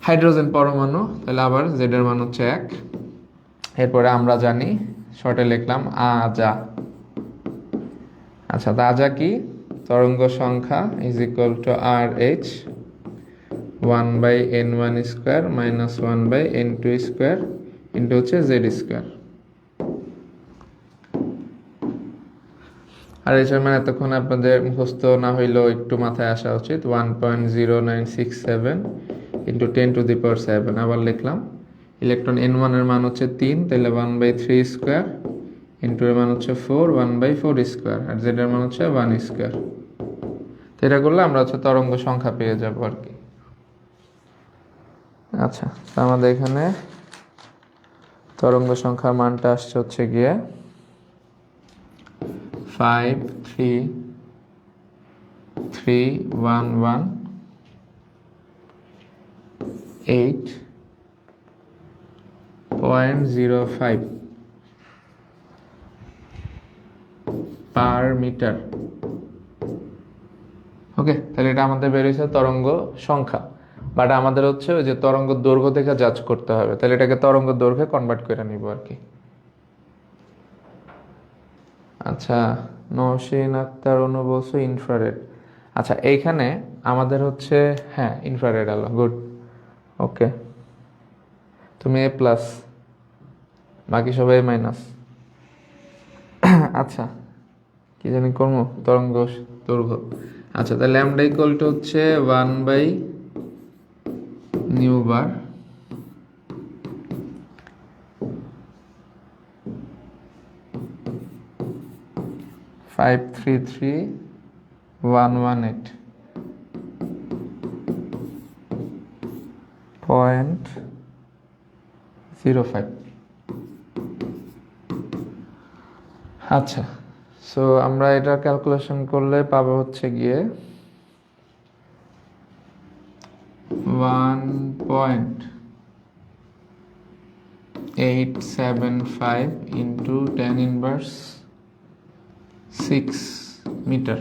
হাইড্রোজেন পরমাণু, তাহলে আবার জেড এর মান হচ্ছে 1। এরপরে আমরা জানি, শর্টে লিখলাম আজা। আচ্ছা, তা আজা কি? তরঙ্গ সংখ্যা is equal to R H 1/n1 square minus 1/n2 square into হচ্ছে জেড স্কোয়ার। আর এই মানে এতক্ষণ আপনাদের মুখস্থ না হইলেও একটু মাথায় আসা উচিত। 1.0967 ইন্টু 10⁻7। আবার লিখলাম ইলেকট্রন n1 এর মান হচ্ছে 3, তাহলে 1/3 স্কোয়ার ইন্টু এর মান হচ্ছে 4, 1/4 স্কোয়ার, আর জেড এর মান হচ্ছে 1 স্কোয়ার। তো এটা করলে আমরা হচ্ছে তরঙ্গ সংখ্যা পেয়ে যাবো আর কি। আচ্ছা, তো আমাদের এখানে তরঙ্গ সংখ্যার মানটা আসছে হচ্ছে গিয়ে 53311.08 পার মিটার। ওকে, তাহলে এটা আমাদের বেরিয়েছে তরঙ্গ সংখ্যা, বাট আমাদের হচ্ছে ওই যে তরঙ্গ দৈর্ঘ্য থেকে জাজ করতে হবে, তাহলে এটাকে তরঙ্গ দৈর্ঘ্যে কনভার্ট করে নিব আর কি। আচ্ছা, নওশিন আক্তার অনু বলছো ইনফ্রারেড। আচ্ছা, এইখানে আমাদের হচ্ছে হ্যাঁ ইনফ্রারেড আলো, গুড। ওকে, তুমি A+, বাকি সবাই মাইনাস। আচ্ছা, কি জানি করবো, তরঙ্গ দৈর্ঘ্য। আচ্ছা, তাহলে ল্যামডা ইকুয়াল টু হচ্ছে 1/νবার 533,118.05। আচ্ছা, সো আমরা এটা ক্যালকুলেশন করলে পাবো হচ্ছে গিয়ে 1.875 ইন্টু 10⁻6 মিটার।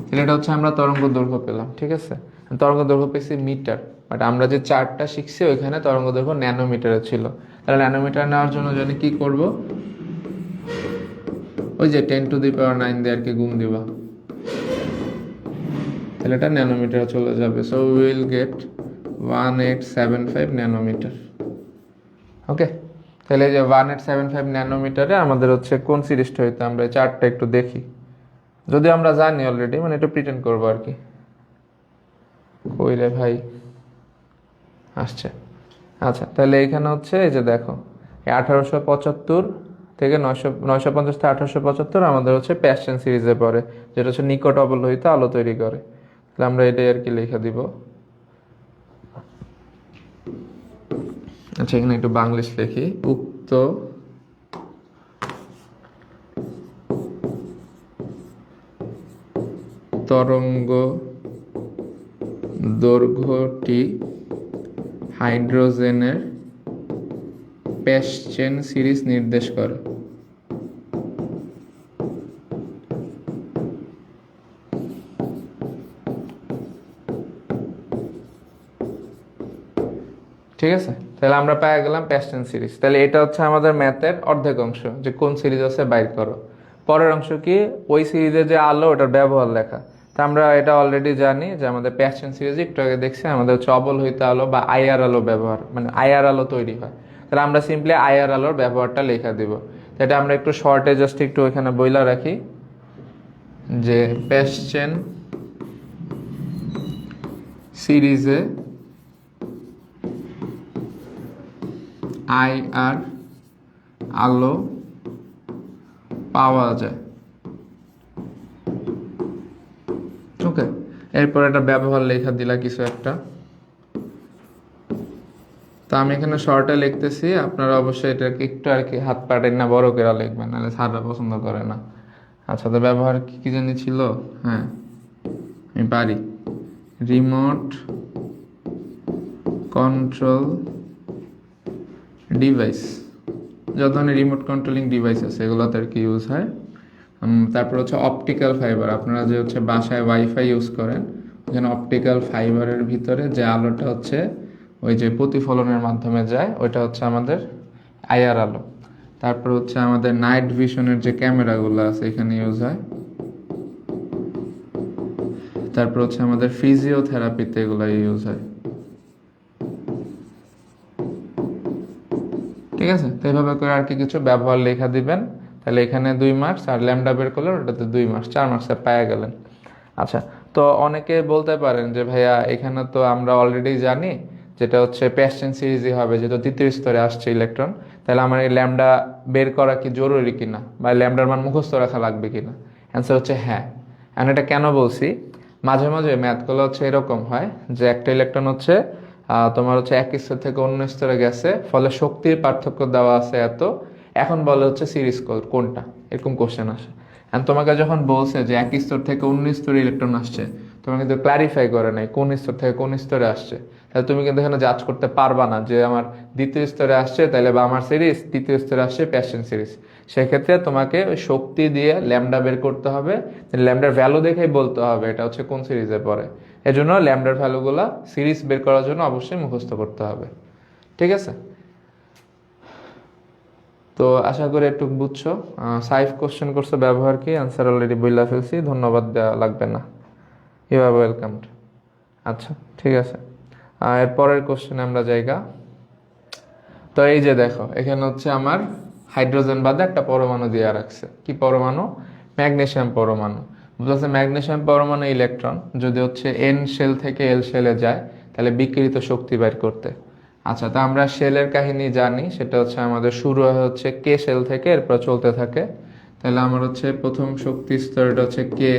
তাহলে এটা হচ্ছে আমরা তরঙ্গ দৈর্ঘ্য পেলাম, ঠিক আছে? তরঙ্গ দৈর্ঘ্য পেয়েছি মিটার, বাট আমরা যে চার্টটা শিখছি ওইখানে তরঙ্গ দৈর্ঘ্য ন্যানোমিটারে ছিল। তাহলে ন্যানোমিটার নেওয়ার জন্য জানি কি করব, ওই যে 10⁹ দিয়ে আর কি গুণ দিবা, তাহলে এটা ন্যানোমিটারে চলে যাবে। So we will get 1875 nanometre. Okay, তাহলে এই যে 1875 ন্যানোমিটারে আমাদের হচ্ছে কোন সিরিজটা হইতো, আমরা এই চার্টটা একটু দেখি, যদি আমরা জানি অলরেডি, মানে একটু প্রিটেন্ড করবো আর কি। কই রে ভাই, আসছে। আচ্ছা, তাহলে এখানে হচ্ছে এই যে দেখো 1875 থেকে 950 থেকে 1875 আমাদের হচ্ছে প্যাশন সিরিজে পড়ে, যেটা হচ্ছে নিকট অবলোহিত আলো তৈরি করে। তাহলে আমরা এটাই আর কি লিখে দিব। আচ্ছা, এখানে একটু বাংলিশ লিখি। উক্ত তরঙ্গ দৈর্ঘ্যটি হাইড্রোজেনের প্যাশ্চেন সিরিজ নির্দেশ করে। ঠিক আছে, তাহলে আমরা পেয়ে গেলাম প্যাশ্চেন সিরিজ। তাহলে এটা হচ্ছে আমাদের ম্যাথের অর্ধেক অংশ, যে কোন সিরিজ আছে বাইর করো। পরের অংশ কি, ওই সিরিজে যে আলো ওটার ব্যবহার লেখা। তা আমরা এটা অলরেডি জানি যে আমাদের প্যাশ্চেন সিরিজে একটু আগে দেখছি আমাদের হচ্ছে অবলোহিত আলো বা আইআর আলো ব্যবহার, মানে আইআর আলো তৈরি হয়। তাহলে আমরা সিম্পলি আইআর আলোর ব্যবহারটা লেখা দিব। এটা আমরা একটু শর্টে জাস্ট একটু এখানে বইলা রাখি যে প্যাশ্চেন সিরিজে আইআর আলো পাওয়া যায়। ওকে, এরপর এটা ব্যবহার লেখা দিলা কিছু একটা। তো আমি এখানে শর্টে লিখতেছি, আপনারা অবশ্যই এটাকে একটু আর কি হাত পাটেন না বড় করে লিখবেন, নাহলে স্যাররা পছন্দ করে না। আচ্ছা, তো ব্যবহার কি জানি ছিল, হ্যাঁ আমি পারি, রিমোট কন্ট্রোল ডিভাইস। যত ধরনের রিমোট কন্ট্রোলিং ডিভাইস আছে এগুলোতে আর কি ইউজ হয়। তারপর হচ্ছে অপটিক্যাল ফাইবার, আপনারা যে হচ্ছে বাসায় ওয়াইফাই ইউজ করেন, ওখানে অপটিক্যাল ফাইবারের ভিতরে যে আলোটা হচ্ছে ওই যে প্রতিফলনের মাধ্যমে যায়, ওইটা হচ্ছে আমাদের আইআর আলো। তারপর হচ্ছে আমাদের নাইট ভিশনের যে ক্যামেরাগুলো আছে এখানে ইউজ হয়। তারপর হচ্ছে আমাদের ফিজিওথেরাপিতে এগুলো ইউজ হয়। ঠিক আছে, তো এইভাবে করে আর কি কিছু ব্যবহার লেখা দিবেন, তাহলে এখানে 2 মার্কস, আর ল্যামডা বের করলেন ওটাতে 2 মার্কস, 4 মার্কসে পাওয়া গেলেন। আচ্ছা, তো অনেকে বলতে পারেন যে ভাইয়া এখানে তো আমরা অলরেডি জানি যেটা হচ্ছে প্যাস্টেন সিরিজই হবে, যেহেতু তৃতীয় স্তরে আসছে ইলেকট্রন, তাহলে আমার এই ল্যামডা বের করা কি জরুরি কিনা, বা ল্যামডার মান মুখস্থ রাখা লাগবে কিনা? অ্যান্সার হচ্ছে হ্যাঁ। অ্যান্ড এটা কেন বলছি, মাঝে মাঝে ম্যাথগুলো হচ্ছে এরকম হয় যে একটা ইলেকট্রন হচ্ছে তোমার হচ্ছে এক স্তর থেকে অন্য স্তরে গেছে, ফলে শক্তির পার্থক্য দেওয়া আছে এত, এখন বলে হচ্ছে সিরিজ কোনটা, এরকম কোশ্চেন আসে। এন্ড তোমাকে যখন বলছে যে এক স্তর থেকে অন্য স্তরে ইলেকট্রন আসছে, তোমাকে কিন্তু ক্লারিফাই করে নাই কোন স্তর থেকে কোন স্তরে আসছে, তাহলে তুমি কিন্তু এখানে জাজ করতে পারবা না যে আমার দ্বিতীয় স্তরে আসছে তাহলে বা আমার সিরিজ, তৃতীয় স্তরে আসছে প্যাশন সিরিজ। সেক্ষেত্রে তোমাকে ওই শক্তি দিয়ে ল্যামডা বের করতে হবে, ল্যামডার ভ্যালু দেখেই বলতে হবে এটা হচ্ছে কোন সিরিজে পড়ে। এজন্য ল্যামডার ভ্যালুগুলা সিরিজ বের করার জন্য অবশ্যই মুখস্থ করতে হবে। ঠিক আছে, তো আশা করি একটু বুঝছো। সাইফ কোশ্চেন করছো ব্যবহার কি, আনসার অলরেডি বইলা ফেলছি, ধন্যবাদ দেওয়া লাগবে না, ইউ আর ওয়েলকামড। আচ্ছা ঠিক আছে, এর পরের কোশ্চেনে আমরা জায়গা। তো এই যে দেখো এখানে হচ্ছে আমার হাইড্রোজেন বাদে একটা পরমাণু দিয়ে রাখছে, কি পরমাণু? ম্যাগনেসিয়াম পরমাণু। বলছে ম্যাগনেসিয়াম পরমাণু ইলেকট্রন যদি হচ্ছে এন শেল থেকে এল শেলে যায় তাহলে বিকিরিত শক্তি বের করতে। আচ্ছা, তা আমরা শেলের কাহিনী জানি, সেটা হচ্ছে আমাদের শুরু হয় হচ্ছে কে শেল থেকে, এরপর চলতে থাকে। তাহলে আমার হচ্ছে প্রথম শক্তি স্তরটা হচ্ছে কে,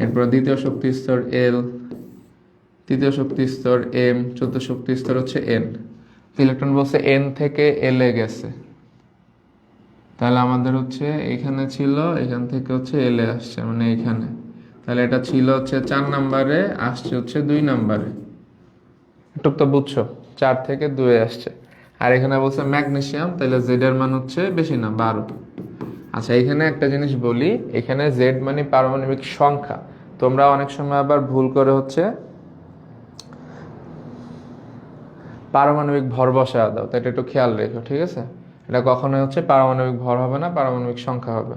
এরপর দ্বিতীয় শক্তি স্তর এল, তৃতীয় শক্তি স্তর এম, চতুর্থ শক্তি স্তর হচ্ছে এন। ইলেকট্রন বলছে এন থেকে এল এ গেছে, তাহলে আমাদের হচ্ছে এখানে ছিল, এখান থেকে হচ্ছে এল এ আসছে মানে এখানে, তাহলে এটা ছিল হচ্ছে 4 নাম্বারে, আসছে হচ্ছে 2 নাম্বারে। একটু তো বুঝছো, 4 থেকে 2 আসছে। আর এখানে বলছে ম্যাগনেসিয়াম, তাহলে জেড এর মান হচ্ছে বেশি না, 12। আচ্ছা, এখানে একটা জিনিস বলি, এখানে জেড মানে পারমাণবিক সংখ্যা, তোমরা অনেক সময় আবার ভুল করে হচ্ছে পারমাণবিক ভর বসায় দাও, তো এটা একটু খেয়াল রেখো। ঠিক আছে, এটা কখনোই হচ্ছে পারমাণবিক ভর হবে না, পারমাণবিক সংখ্যা হবে।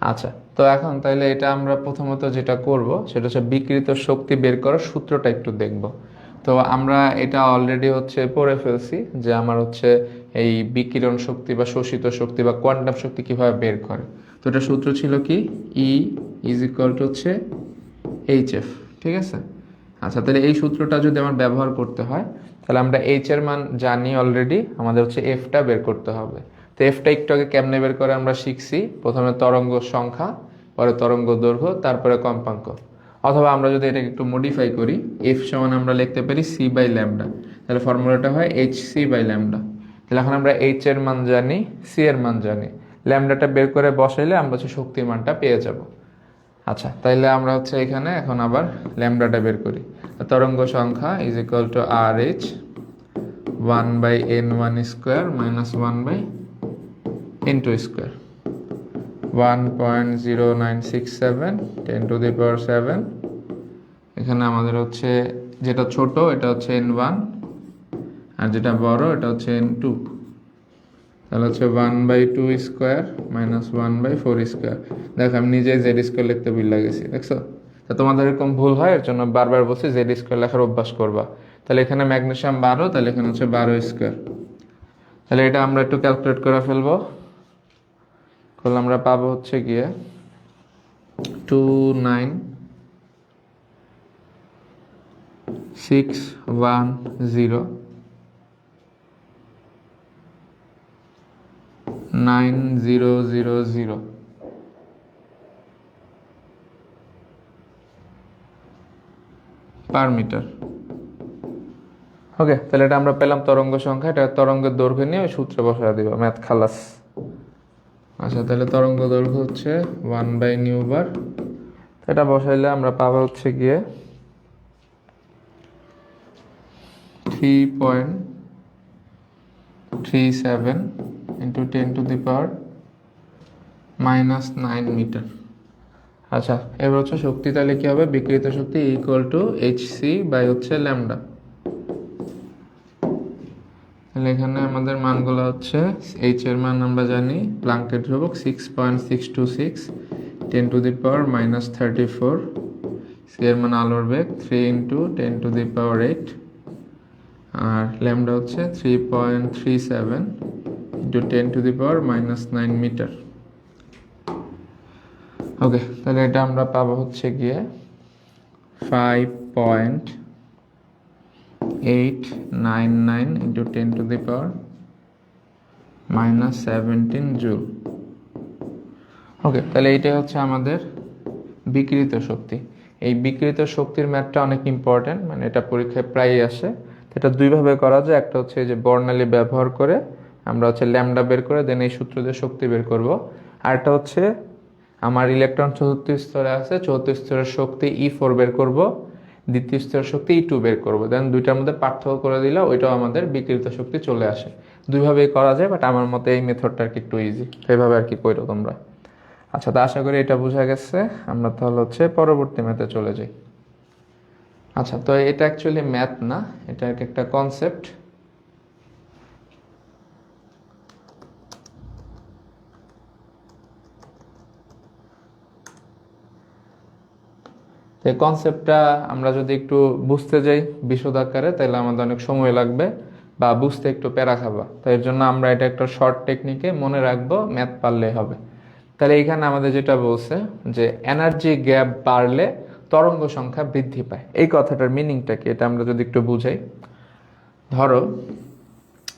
আচ্ছা, তো এখন তাইলে এটা আমরা প্রথমত যেটা করব সেটা হচ্ছে বিকৃত শক্তি বের করার সূত্রটা একটু দেখব। তো আমরা এটা অলরেডি হচ্ছে পড়ে ফেলছি যে আমার হচ্ছে এই বিকিরণ শক্তি বা শোষিত শক্তি বা কোয়ান্টাম শক্তি কিভাবে বের করে। তো এটা সূত্র ছিল কি, ই ইজ ইকুয়াল টু হচ্ছে এইচ এফ। ঠিক আছে, আচ্ছা তাহলে এই সূত্রটা যদি আমার ব্যবহার করতে হয় তাহলে আমরা এইচ এর মান জানি অলরেডি, আমাদের হচ্ছে এফটা বের করতে হবে। তো এফটা একটু আগে কেমনে বের করে আমরা শিখছি, প্রথমে তরঙ্গ সংখ্যা, পরে তরঙ্গ দৈর্ঘ্য, তারপরে কম্পাঙ্ক। অথবা আমরা যদি এটাকে একটু মডিফাই করি, এফ সমান আমরা লিখতে পারি সি বাই ল্যামডা, তাহলে ফর্মুলাটা হয় এইচ সি বাই ল্যামডা। তাহলে এখন আমরা এইচ এর মান জানি, সি এর মান জানি, ল্যামডাটা বের করে বসাইলে আমরা হচ্ছে শক্তির মানটা পেয়ে যাব। আচ্ছা, তাইলে আমরা হচ্ছে এখানে এখন আবার ল্যামডাটা বের করি। তরঙ্গ সংখ্যা is equal to R H 1/n1 square minus 1/n2 square, 1.0967 10⁻⁷। এখানে আমাদের হচ্ছে যেটা ছোট এটা হচ্ছে n1, আর যেটা বড় এটা হচ্ছে n2, তাহলে হচ্ছে 1/2 স্কোয়ার মাইনাস 1/4 স্কোয়ার। দেখো আমি নিজে জেড স্কোয়ার লিখতে ভুল লাগেছি, দেখছো? তা তোমাদের এরকম ভুল হয়, এর জন্য বারবার বলছি জেড স্কোয়ার লেখার অভ্যাস করবা। তাহলে এখানে ম্যাগনেসিয়াম 12, তাহলে এখানে হচ্ছে 12 স্কোয়ার। তাহলে এটা আমরা একটু ক্যালকুলেট করে ফেলবো, করলে আমরা পাবো হচ্ছে গিয়ে 296109000 পার মিটার। ওকে, তাহলে এটা আমরা পেলাম তরঙ্গ সংখ্যা, এটা তরঙ্গের দৈর্ঘ্য নিয়ে ওই সূত্রে বসায় দিব, ম্যাথ খালাস। আচ্ছা, তাহলে তরঙ্গ দৈর্ঘ্য হচ্ছে 1/ν/, এটা বসাইলে আমরা পাবো হচ্ছে গিয়ে 3.37 ইন্টু 10⁻⁻9 মিটার। আচ্ছা, এবার হচ্ছে শক্তি, তাহলে কি হবে, বিকৃত শক্তি ইকুয়াল টু hc বাই হচ্ছে ল্যামডা। তাহলে এখানে আমাদের মানগুলো হচ্ছে h এর মান আমরা জানি প্লাঙ্কের ধ্রুবক 6.626 10⁻34, c এর মান আলোর বেগ 3 ইন্টু 10⁸, আর ল্যামডা হচ্ছে 3.37 ইন্টু 10⁻⁻9 মিটার। ওকে, তাহলে এটা আমরা পাবো হচ্ছে গিয়ে 5.899 ইন্টু 10⁻⁻17 জুল। ওকে, তাহলে এইটাই হচ্ছে আমাদের বিকৃত শক্তি। এই বিকৃত শক্তির ম্যাথটা অনেক ইম্পর্টেন্ট, মানে এটা পরীক্ষায় প্রায়ই আসে। এটা দুইভাবে করা যায়, একটা হচ্ছে এই যে বর্ণালী ব্যবহার করে আমরা হচ্ছে ল্যামডা বের করে দেন এই সূত্র দিয়ে শক্তি বের করব, আর একটা হচ্ছে আমার ইলেকট্রন চতুর্থ স্তরে আছে, চতুর্থ স্তরের শক্তি E4 বের করব, দ্বিতীয় স্তরের শক্তি E2 বের করব, দেন দুইটার মধ্যে পার্থক্য করে দিলে ওইটাও আমাদের বিকৃত শক্তি চলে আসে। দুইভাবেই করা যায়, বাট আমার মতে এই মেথডটা আর কি একটু ইজি, এইভাবে আর কি করো তোমরা। আচ্ছা, তো আশা করি এটা বোঝা গেছে। আমরা তাহলে হচ্ছে পরবর্তী ম্যাথে চলে যাই। আচ্ছা, তো এটা অ্যাকচুয়ালি ম্যাথ না, এটা একটা কনসেপ্ট। এই কনসেপ্টটা আমরা যদি একটু বুঝতে যাই বিশদ আকারে, তাহলে আমাদের অনেক সময় লাগবে বা বুঝতে একটু প্যারা খাবা। তাই এর জন্য আমরা এটা একটা শর্ট টেকনিকে মনে রাখবো, ম্যাথ পারলেই হবে। তাহলে এইখানে আমাদের যেটা বলছে যে এনার্জি গ্যাপ বাড়লে তরঙ্গ সংখ্যা বৃদ্ধি পায়। এই কথাটার মিনিংটা কি, এটা আমরা যদি একটু বুঝাই। ধরো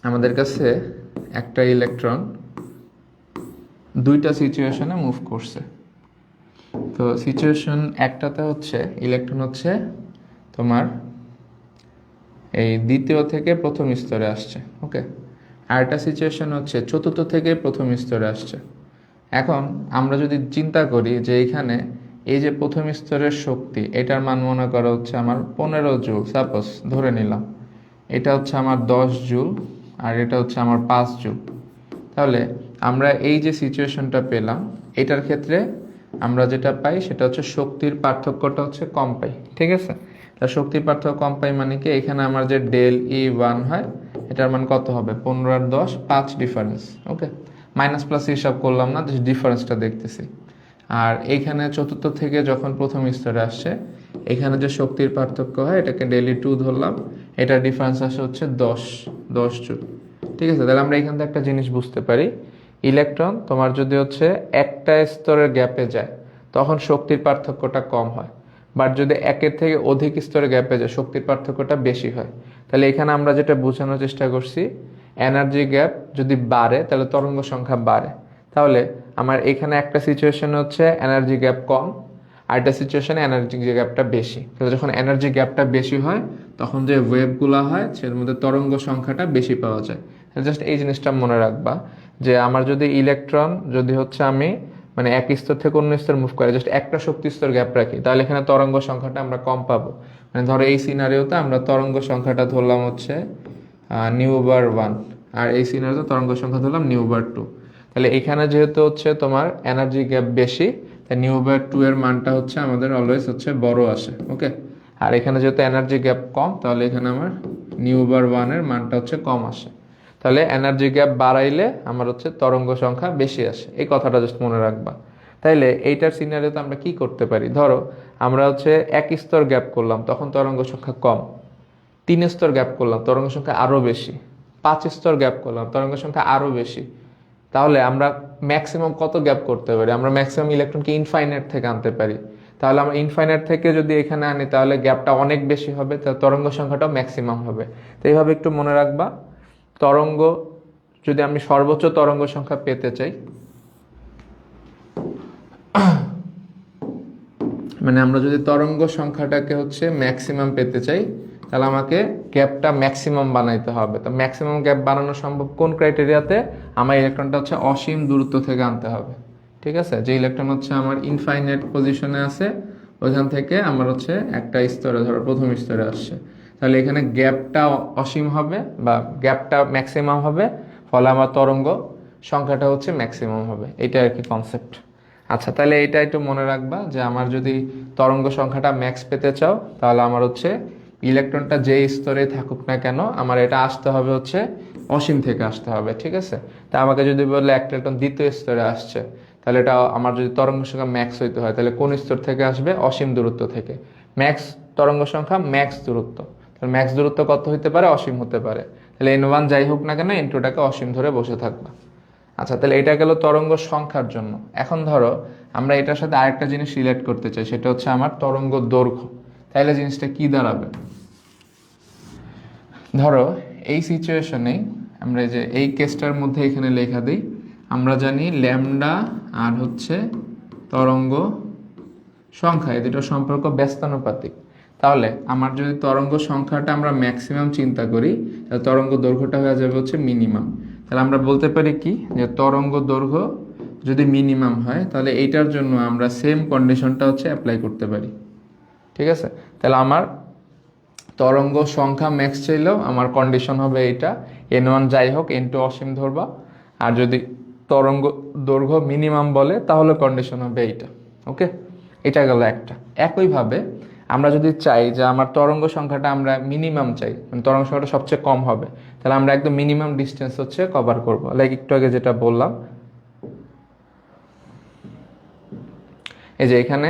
আমাদের কাছে একটা ইলেকট্রন দুইটা সিচুয়েশনে মুভ করছে। তো সিচুয়েশন একটাতে হচ্ছে ইলেকট্রন হচ্ছে তোমার এই দ্বিতীয় থেকে প্রথম স্তরে আসছে, ওকে। আর একটা সিচুয়েশন হচ্ছে চতুর্থ থেকে প্রথম স্তরে আসছে। এখন আমরা যদি চিন্তা করি যে এইখানে এই যে প্রথম স্তরের শক্তি, এটার মান মনে করা হচ্ছে আমার 15 জুল, সাপোজ ধরে নিলাম। এটা হচ্ছে আমার 10 জুল, আর এটা হচ্ছে আমার 5 জুল। তাহলে আমরা এই যে সিচুয়েশনটা পেলাম, এটার ক্ষেত্রে আমরা যেটা পাই সেটা হচ্ছে শক্তির পার্থক্যটা হচ্ছে কম পাই, ঠিক আছে। তা শক্তির পার্থক্য কম পাই মানে কি, এখানে আমার যে ডেল E1 হয় এটার মান কত হবে, 15 আর 10 5 ডিফারেন্স, ওকে। মাইনাস প্লাস হিসাব করলাম না, ডিফারেন্সটা দেখতেছি। আর এইখানে চতুর্থ থেকে যখন প্রথম স্তরে আসছে, এখানে যে শক্তির পার্থক্য হয় এটাকে ডেলি 2 ধরলাম, এটার ডিফারেন্স আসে হচ্ছে 10 জুল, ঠিক আছে। তাহলে আমরা এখান থেকে একটা জিনিস বুঝতে পারি, ইলেকট্রন তোমার যদি হচ্ছে একটা স্তরের গ্যাপে যায় তখন শক্তির পার্থক্যটা কম হয়, বাট যদি একের থেকে অধিক স্তরের গ্যাপে যায় শক্তির পার্থক্যটা বেশি হয়। তাহলে এখানে আমরা যেটা বোঝানোর চেষ্টা করছি, এনার্জি গ্যাপ যদি বাড়ে তাহলে তরঙ্গ সংখ্যা বাড়ে। তাহলে আমার এখানে একটা সিচুয়েশন হচ্ছে এনার্জি গ্যাপ কম, আর একটা সিচুয়েশনে এনার্জি গ্যাপটা বেশি। তাহলে যখন এনার্জি গ্যাপটা বেশি হয় তখন যে ওয়েভগুলো হয় সের মধ্যে তরঙ্গ সংখ্যাটা বেশি পাওয়া যায়। জাস্ট এই জিনিসটা মনে রাখবা যে আমার যদি ইলেকট্রন যদি হচ্ছে আমি মানে এক স্তর থেকে অন্য স্তর মুভ করে জাস্ট একটা শক্তি স্তর গ্যাপ রাখি, তাহলে এখানে তরঙ্গ সংখ্যাটা আমরা কম পাবো। মানে ধরো এই সিনারিওতে আমরা তরঙ্গ সংখ্যাটা ধরলাম হচ্ছে নিউ/1, আর এই সিনারিওতে তরঙ্গ সংখ্যা ধরলাম নিউ/2। তাহলে এখানে যেহেতু হচ্ছে তোমার এনার্জি গ্যাপ বেশি, তাই নিউ/2 এর মানটা হচ্ছে আমাদের অলওয়েজ হচ্ছে বড় আসে, ওকে। আর এখানে যেহেতু এনার্জি গ্যাপ কম, তাহলে এখানে আমার নিউ/1 এর মানটা হচ্ছে কম আসে। তাহলে এনার্জি গ্যাপ বাড়াইলে আমার হচ্ছে তরঙ্গ সংখ্যা বেশি আসে, এই কথাটা জাস্ট মনে রাখবা। তাইলে এইটার সিনারিওতে আমরা কি করতে পারি, ধরো আমরা হচ্ছে এক স্তর গ্যাপ করলাম তখন তরঙ্গ সংখ্যা কম, 3 স্তর গ্যাপ করলাম তরঙ্গ সংখ্যা আরো বেশি, 5 স্তর গ্যাপ করলাম তরঙ্গ সংখ্যা আরো বেশি। তাহলে আমরা ম্যাক্সিমাম কত গ্যাপ করতে পারি, আমরা ম্যাক্সিমাম ইলেকট্রনকে ইনফাইনাইট থেকে আনতে পারি। তাহলে আমরা ইনফাইনাইট থেকে যদি এখানে আনি তাহলে গ্যাপটা অনেক বেশি হবে, তাহলে তরঙ্গ সংখ্যাটাও ম্যাক্সিমাম হবে। তো এইভাবে একটু মনে রাখবা, তরঙ্গ যদি আমি সর্বোচ্চ তরঙ্গ সংখ্যা পেতে চাই, মানে আমরা যদি তরঙ্গ সংখ্যাটাকে হচ্ছে ম্যাক্সিমাম পেতে চাই, তাহলে আমাকে গ্যাপটা ম্যাক্সিমাম বানাইতে হবে। তো ম্যাক্সিমাম গ্যাপ বানানো সম্ভব কোন ক্রাইটেরিয়াতে, আমার ইলেকট্রনটা হচ্ছে অসীম দূরত্ব থেকে আনতে হবে, ঠিক আছে। যে ইলেকট্রন হচ্ছে আমার ইনফাইনাইট পজিশনে আছে ওইখান থেকে আমার হচ্ছে একটা স্তরে ধরো প্রথম স্তরে আসছে, তাহলে এখানে গ্যাপটা অসীম হবে বা গ্যাপটা ম্যাক্সিমাম হবে, ফলে আমার তরঙ্গ সংখ্যাটা হচ্ছে ম্যাক্সিমাম হবে। এটা আর কি কনসেপ্ট। আচ্ছা, তাহলে এটা একটু মনে রাখবা যে আমার যদি তরঙ্গ সংখ্যাটা ম্যাক্স পেতে চাও, তাহলে আমার হচ্ছে ইলেকট্রনটা যে স্তরে থাকুক না কেন, আমার এটা আসতে হবে হচ্ছে অসীম থেকে আসতে হবে, ঠিক আছে? তা আমাকে যদি বলে একটা ইলেকট্রন দ্বিতীয় স্তরে আসছে, তাহলে এটা আমার যদি তরঙ্গ সংখ্যা ম্যাক্স হইতে হয়, তাহলে কোন স্তর থেকে আসবে? অসীম দূরত্ব থেকে। ম্যাক্স তরঙ্গ সংখ্যা ম্যাক্স দূরত্ব, তাহলে ম্যাক্স দূরত্ব কত হতে পারে? অসীম হতে পারে। তাহলে N1 যাই হোক না কেন, N2টাকে অসীম ধরে বসে থাকবা। আচ্ছা, তাহলে এটা গেল তরঙ্গ সংখ্যার জন্য। এখন ধরো আমরা এটার সাথে আরেকটা জিনিস রিলেট করতে চাই, সেটা হচ্ছে আমার তরঙ্গ দৈর্ঘ্য। তাহলে জিনিসটা কি দাঁড়াবে? ধরো এই সিচুয়েশনে আমরা যে এই কেসটার মধ্যে এখানে লেখা দিই, আমরা জানি ল্যামডা আর হচ্ছে তরঙ্গ সংখ্যা, এই দুটো সম্পর্ক ব্যস্তানুপাতিক। তাহলে আমার যদি তরঙ্গ সংখ্যাটা আমরা ম্যাক্সিমাম চিন্তা করি, তাহলে তরঙ্গ দৈর্ঘ্যটা হয়ে যাবে হচ্ছে মিনিমাম। তাহলে আমরা বলতে পারি কি, যে তরঙ্গ দৈর্ঘ্য যদি মিনিমাম হয়, তাহলে এইটার জন্য আমরা সেম কন্ডিশনটা হচ্ছে অ্যাপ্লাই করতে পারি, ঠিক আছে? তাহলে আমার তরঙ্গ সংখ্যা ম্যাক্স চাইলেও আমার কন্ডিশন হবে এইটা, N1 যাই হোক, N2 অসীম ধরবা। আর যদি তরঙ্গ দৈর্ঘ্য মিনিমাম বলে, তাহলে কন্ডিশন হবে এইটা। ওকে, এটা গেল একটা। একইভাবে আমরা যদি চাই যে আমার তরঙ্গ সংখ্যাটা আমরা মিনিমাম চাই, মানে তরঙ্গ সংখ্যাটা সবচেয়ে কম হবে, তাহলে আমরা একদম মিনিমাম ডিস্টেন্স হচ্ছে কভার করব। লাইক একটু আগে যেটা বললাম, এই যে এখানে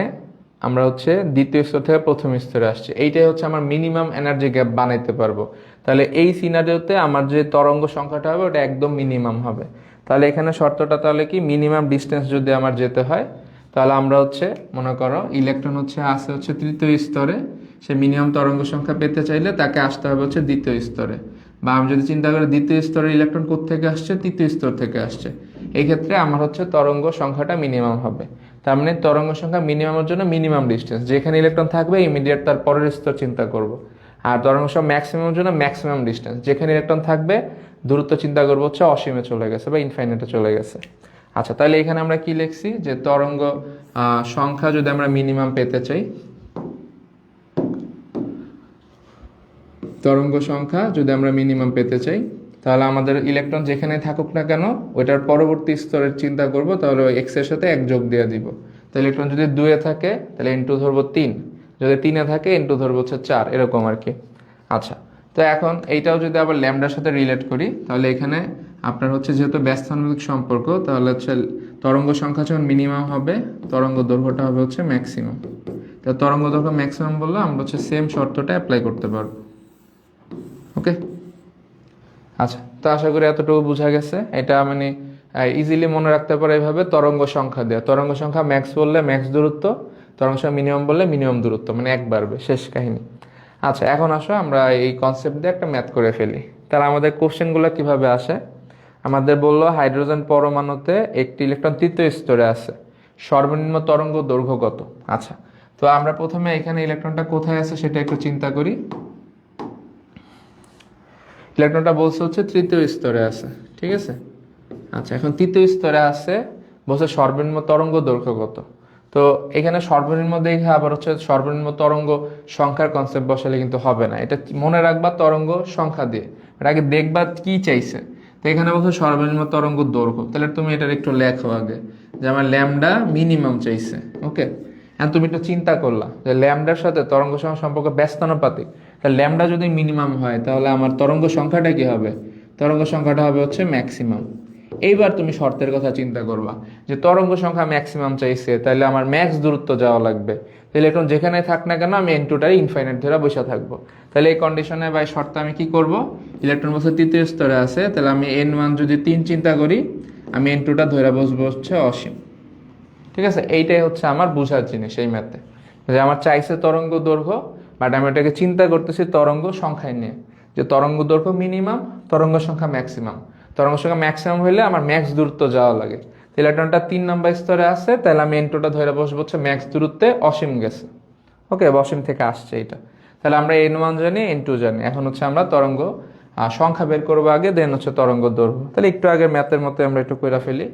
আমরা হচ্ছে দ্বিতীয় স্তর থেকে প্রথম স্তরে আসছি, এইটাই হচ্ছে আমার মিনিমাম এনার্জি গ্যাপ বানাইতে পারবো। তাহলে এই সিনারিওতে আমার যে তরঙ্গ সংখ্যাটা হবে ওটা একদম মিনিমাম হবে। তাহলে এখানে শর্তটা তাহলে কি, মিনিমাম ডিস্টেন্স যদি আমার যেতে হয়, তাহলে আমরা হচ্ছে মনে করো ইলেকট্রন হচ্ছে আসে হচ্ছে তৃতীয় স্তরে, সে মিনিমাম তরঙ্গ সংখ্যা পেতে চাইলে তাকে আসতে হবে হচ্ছে দ্বিতীয় স্তরে। বা আমি যদি চিন্তা করি দ্বিতীয় স্তরের ইলেকট্রন কোত্থেকে আসছে, তৃতীয় স্তর থেকে আসছে, এই ক্ষেত্রে আমার হচ্ছে তরঙ্গ সংখ্যাটা মিনিমাম হবে। তার মানে তরঙ্গ সংখ্যা মিনিমামের জন্য মিনিমাম ডিস্টেন্স, যেখানে ইলেকট্রন থাকবে ইমিডিয়েট তার পরের স্তর চিন্তা করব। আর তরঙ্গ সংখ্যা ম্যাক্সিমামের জন্য ম্যাক্সিমাম ডিস্টেন্স, যেখানে ইলেকট্রন থাকবে দূরত্ব চিন্তা করবো হচ্ছে অসীমে চলে গেছে বা ইনফাইনাইটে চলে গেছে। আচ্ছা, তাহলে এখানে আমরা কি লিখছি, যে তরঙ্গ সংখ্যা যদি আমরা মিনিমাম পেতে চাই, তরঙ্গ সংখ্যা যদি আমরা মিনিমাম পেতে চাই, তাহলে আমাদের ইলেকট্রন যেখানে থাকুক না কেন ওইটার পরবর্তী স্তরের চিন্তা করব, তাহলে ওই এক্স এর সাথে এক যোগ দিয়ে দিব। তো ইলেকট্রন যদি 2-এ থাকে তাহলে N2 ধরবো 3, যদি 3-এ থাকে N2 ধরবো হচ্ছে 4, এরকম আর কি। আচ্ছা, তো এখন এইটাও যদি আবার ল্যামডার সাথে রিলেট করি, তাহলে এখানে আপনার হচ্ছে যেহেতু ব্যস্তানুপাতিক সম্পর্ক, তাহলে হচ্ছে তরঙ্গ সংখ্যা যখন মিনিমাম হবে, তরঙ্গ দৈর্ঘ্যটা হবে হচ্ছে ম্যাক্সিমাম। তো তরঙ্গ দৈর্ঘ্য ম্যাক্সিমাম বললে আমরা হচ্ছে সেম শর্তটা অ্যাপ্লাই করতে পারবো। ওকে, আচ্ছা, তো আশা করি এতটুকু বোঝা গেছে। এটা মানে ইজিলি মনে রাখতে পারে এইভাবে, তরঙ্গ সংখ্যা দেওয়া, তরঙ্গ সংখ্যা ম্যাক্স বললে ম্যাক্স দূরত্ব, তরঙ্গ সংখ্যা মিনিমাম বললে মিনিমাম দূরত্ব, মানে এক বাড়বে, শেষ কাহিনী। আচ্ছা, এখন আসো আমরা এই কনসেপ্ট দিয়ে একটা ম্যাথ করে ফেলি। তাহলে আমাদের কোশ্চেনগুলো কিভাবে আসে? আমাদের বললো হাইড্রোজেন পরমাণুতে একটি ইলেকট্রন তৃতীয় স্তরে আছে, সর্বনিম্ন তরঙ্গ দৈর্ঘ্য কত? আচ্ছা, তো আমরা প্রথমে এখানে ইলেকট্রনটা কোথায় আছে সেটা একটু চিন্তা করি। ইলেকট্রনটা বলছে হচ্ছে তৃতীয় স্তরে আছে, ঠিক আছে? আচ্ছা, এখন তৃতীয় স্তরে আছে, বলছে সর্বনিম্ন তরঙ্গ দৈর্ঘ্য কত। তো এখানে সর্বনিম্ন দেখে আবার হচ্ছে সর্বনিম্ন তরঙ্গ সংখ্যার কনসেপ্ট বসালে কিন্তু হবে না, এটা মনে রাখবা তরঙ্গ সংখ্যা দিয়ে। এটা আগে দেখবা কি চাইছে। তো এখানে বলছে সর্বনিম্ন তরঙ্গ দৈর্ঘ্য, তাহলে তুমি এটার একটু লেখো আগে, যে আমার ল্যামডা মিনিমাম চাইছে। ওকে, এখন তুমি একটু চিন্তা করলা যে ল্যামডার সাথে তরঙ্গ সংখ্যা সম্পর্ক ব্যস্তানুপাতিক, তাহলে ল্যামডা যদি মিনিমাম হয়, তাহলে আমার তরঙ্গ সংখ্যাটা কি হবে? তরঙ্গ সংখ্যাটা হবে হচ্ছে ম্যাক্সিমাম। এইবার তুমি শর্তের কথা চিন্তা করবা, যে তরঙ্গ সংখ্যা ম্যাক্সিমাম চাইছে, তাহলে আমার ম্যাক্স দূরত্ব যাওয়া লাগবে। তাহলে ইলেকট্রন যেখানে থাক না কেন আমি N2টাই ইনফাইনাইট ধরে বসে থাকবো। তাহলে এই কন্ডিশনে বা শর্তে আমি কি করব, ইলেকট্রন বলছে তৃতীয় স্তরে আছে, তাহলে আমি N1 যদি 3 চিন্তা করি, আমি N2টা ধরে বসবো হচ্ছে অসীম। ঠিক আছে, এইটাই হচ্ছে আমার বোঝার জিনিস এই ম্যাথে, যে আমার চাইছে তরঙ্গ দৈর্ঘ্য, বাট আমি এটাকে চিন্তা করতেছি তরঙ্গ সংখ্যায় নিয়ে, যে তরঙ্গ দৈর্ঘ্য মিনিমাম, তরঙ্গ সংখ্যা ম্যাক্সিমাম। তরঙ্গ সংখ্যা ম্যাক্সিমাম হইলে আমার ম্যাক্স দূরত্ব যাওয়া লাগে। ইলেকট্রনটা 3 নাম্বার স্তরে আছে, তাহলে আমি N2টা ধরে বসবো হচ্ছে ম্যাক্স দূরত্বে অসীম গেছে। ওকে, অসীম থেকে আসছে এটা। তাহলে আমরা N1 জানি, N2 জানি, এখন হচ্ছে আমরা তরঙ্গ সংখ্যা বের করবো আগে, দেন হচ্ছে তরঙ্গ দৈর্ঘ্য। তাহলে একটু আগে ম্যাথের মতো আমরা একটু কইরা ফেলি।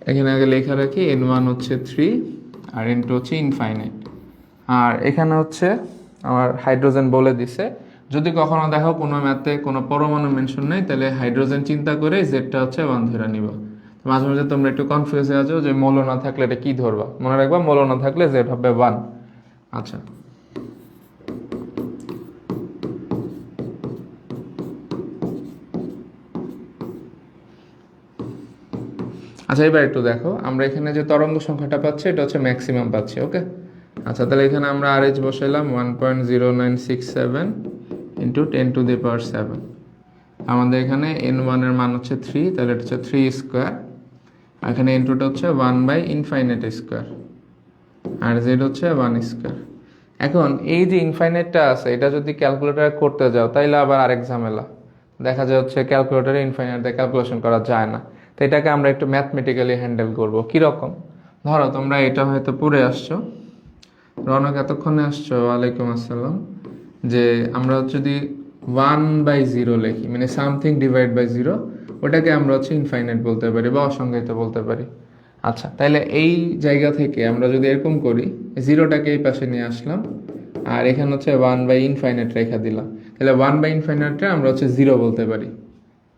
এখানে আগে লেখা রাখি N1 হচ্ছে 3 আর N2 হচ্ছে ইনফাইনাইট, আর এখানে হচ্ছে আমার হাইড্রোজেন বলে দিছে। যদি কখনো দেখো কোনো ম্যাথে কোনো পরমাণু মেনশন নেই, তাহলে হাইড্রোজেন চিন্তা করে জেডটা হচ্ছে 1 ধরে নিবা। মাঝে মাঝে তোমরা একটু কনফিউজ হয়ে যাও যে মৌল না থাকলে এটা কি ধরবা। মনে রাখবা মৌল না থাকলে জেড হবে 1। আচ্ছা, আচ্ছা এবার একটু দেখো, আমরা এখানে যে তরঙ্গ সংখ্যাটা পাচ্ছি এটা হচ্ছে ম্যাক্সিমাম পাচ্ছি। ওকে, আচ্ছা তাহলে এখানে আমরা আরএইচ বসাইলাম 1.0967 ইন্টু 10⁻7। আমাদের এখানে n1 এর মান হচ্ছে 3, তাহলে এটা হচ্ছে 3 স্কোয়ার। আর এখানে n2টা হচ্ছে 1/∞ স্কোয়ার, আর জেড হচ্ছে 1 স্কোয়ার। এখন এই যে ইনফাইনাইটটা আছে এটা যদি ক্যালকুলেটারে করতে যাও তাইলে আবার আরেক ঝামেলা। দেখা যায় হচ্ছে ক্যালকুলেটারে ইনফাইনাইট দিয়ে ক্যালকুলেশন করা যায় না। তো এটাকে আমরা একটু ম্যাথমেটিক্যালি হ্যান্ডেল করবো। কীরকম? ধরো তোমরা এটা হয়তো পড়ে আসছো, রনক এতক্ষণে আসছো, ওয়ালাইকুম আসসালাম, যে আমরা যদি 1/0 লিখি, মানে সামথিং ডিভাইড বাই 0, ওটাকে আমরা হচ্ছে ইনফাইনাইট বলতে পারি বা অসংজ্ঞায়িত বলতে পারি। আচ্ছা, তাহলে এই জায়গা থেকে আমরা যদি এরকম করি, জিরোটাকে এই পাশে নিয়ে আসলাম আর এখানে হচ্ছে 1/∞ রেখা দিলাম, তাহলে 1/∞ আমরা হচ্ছে 0 বলতে পারি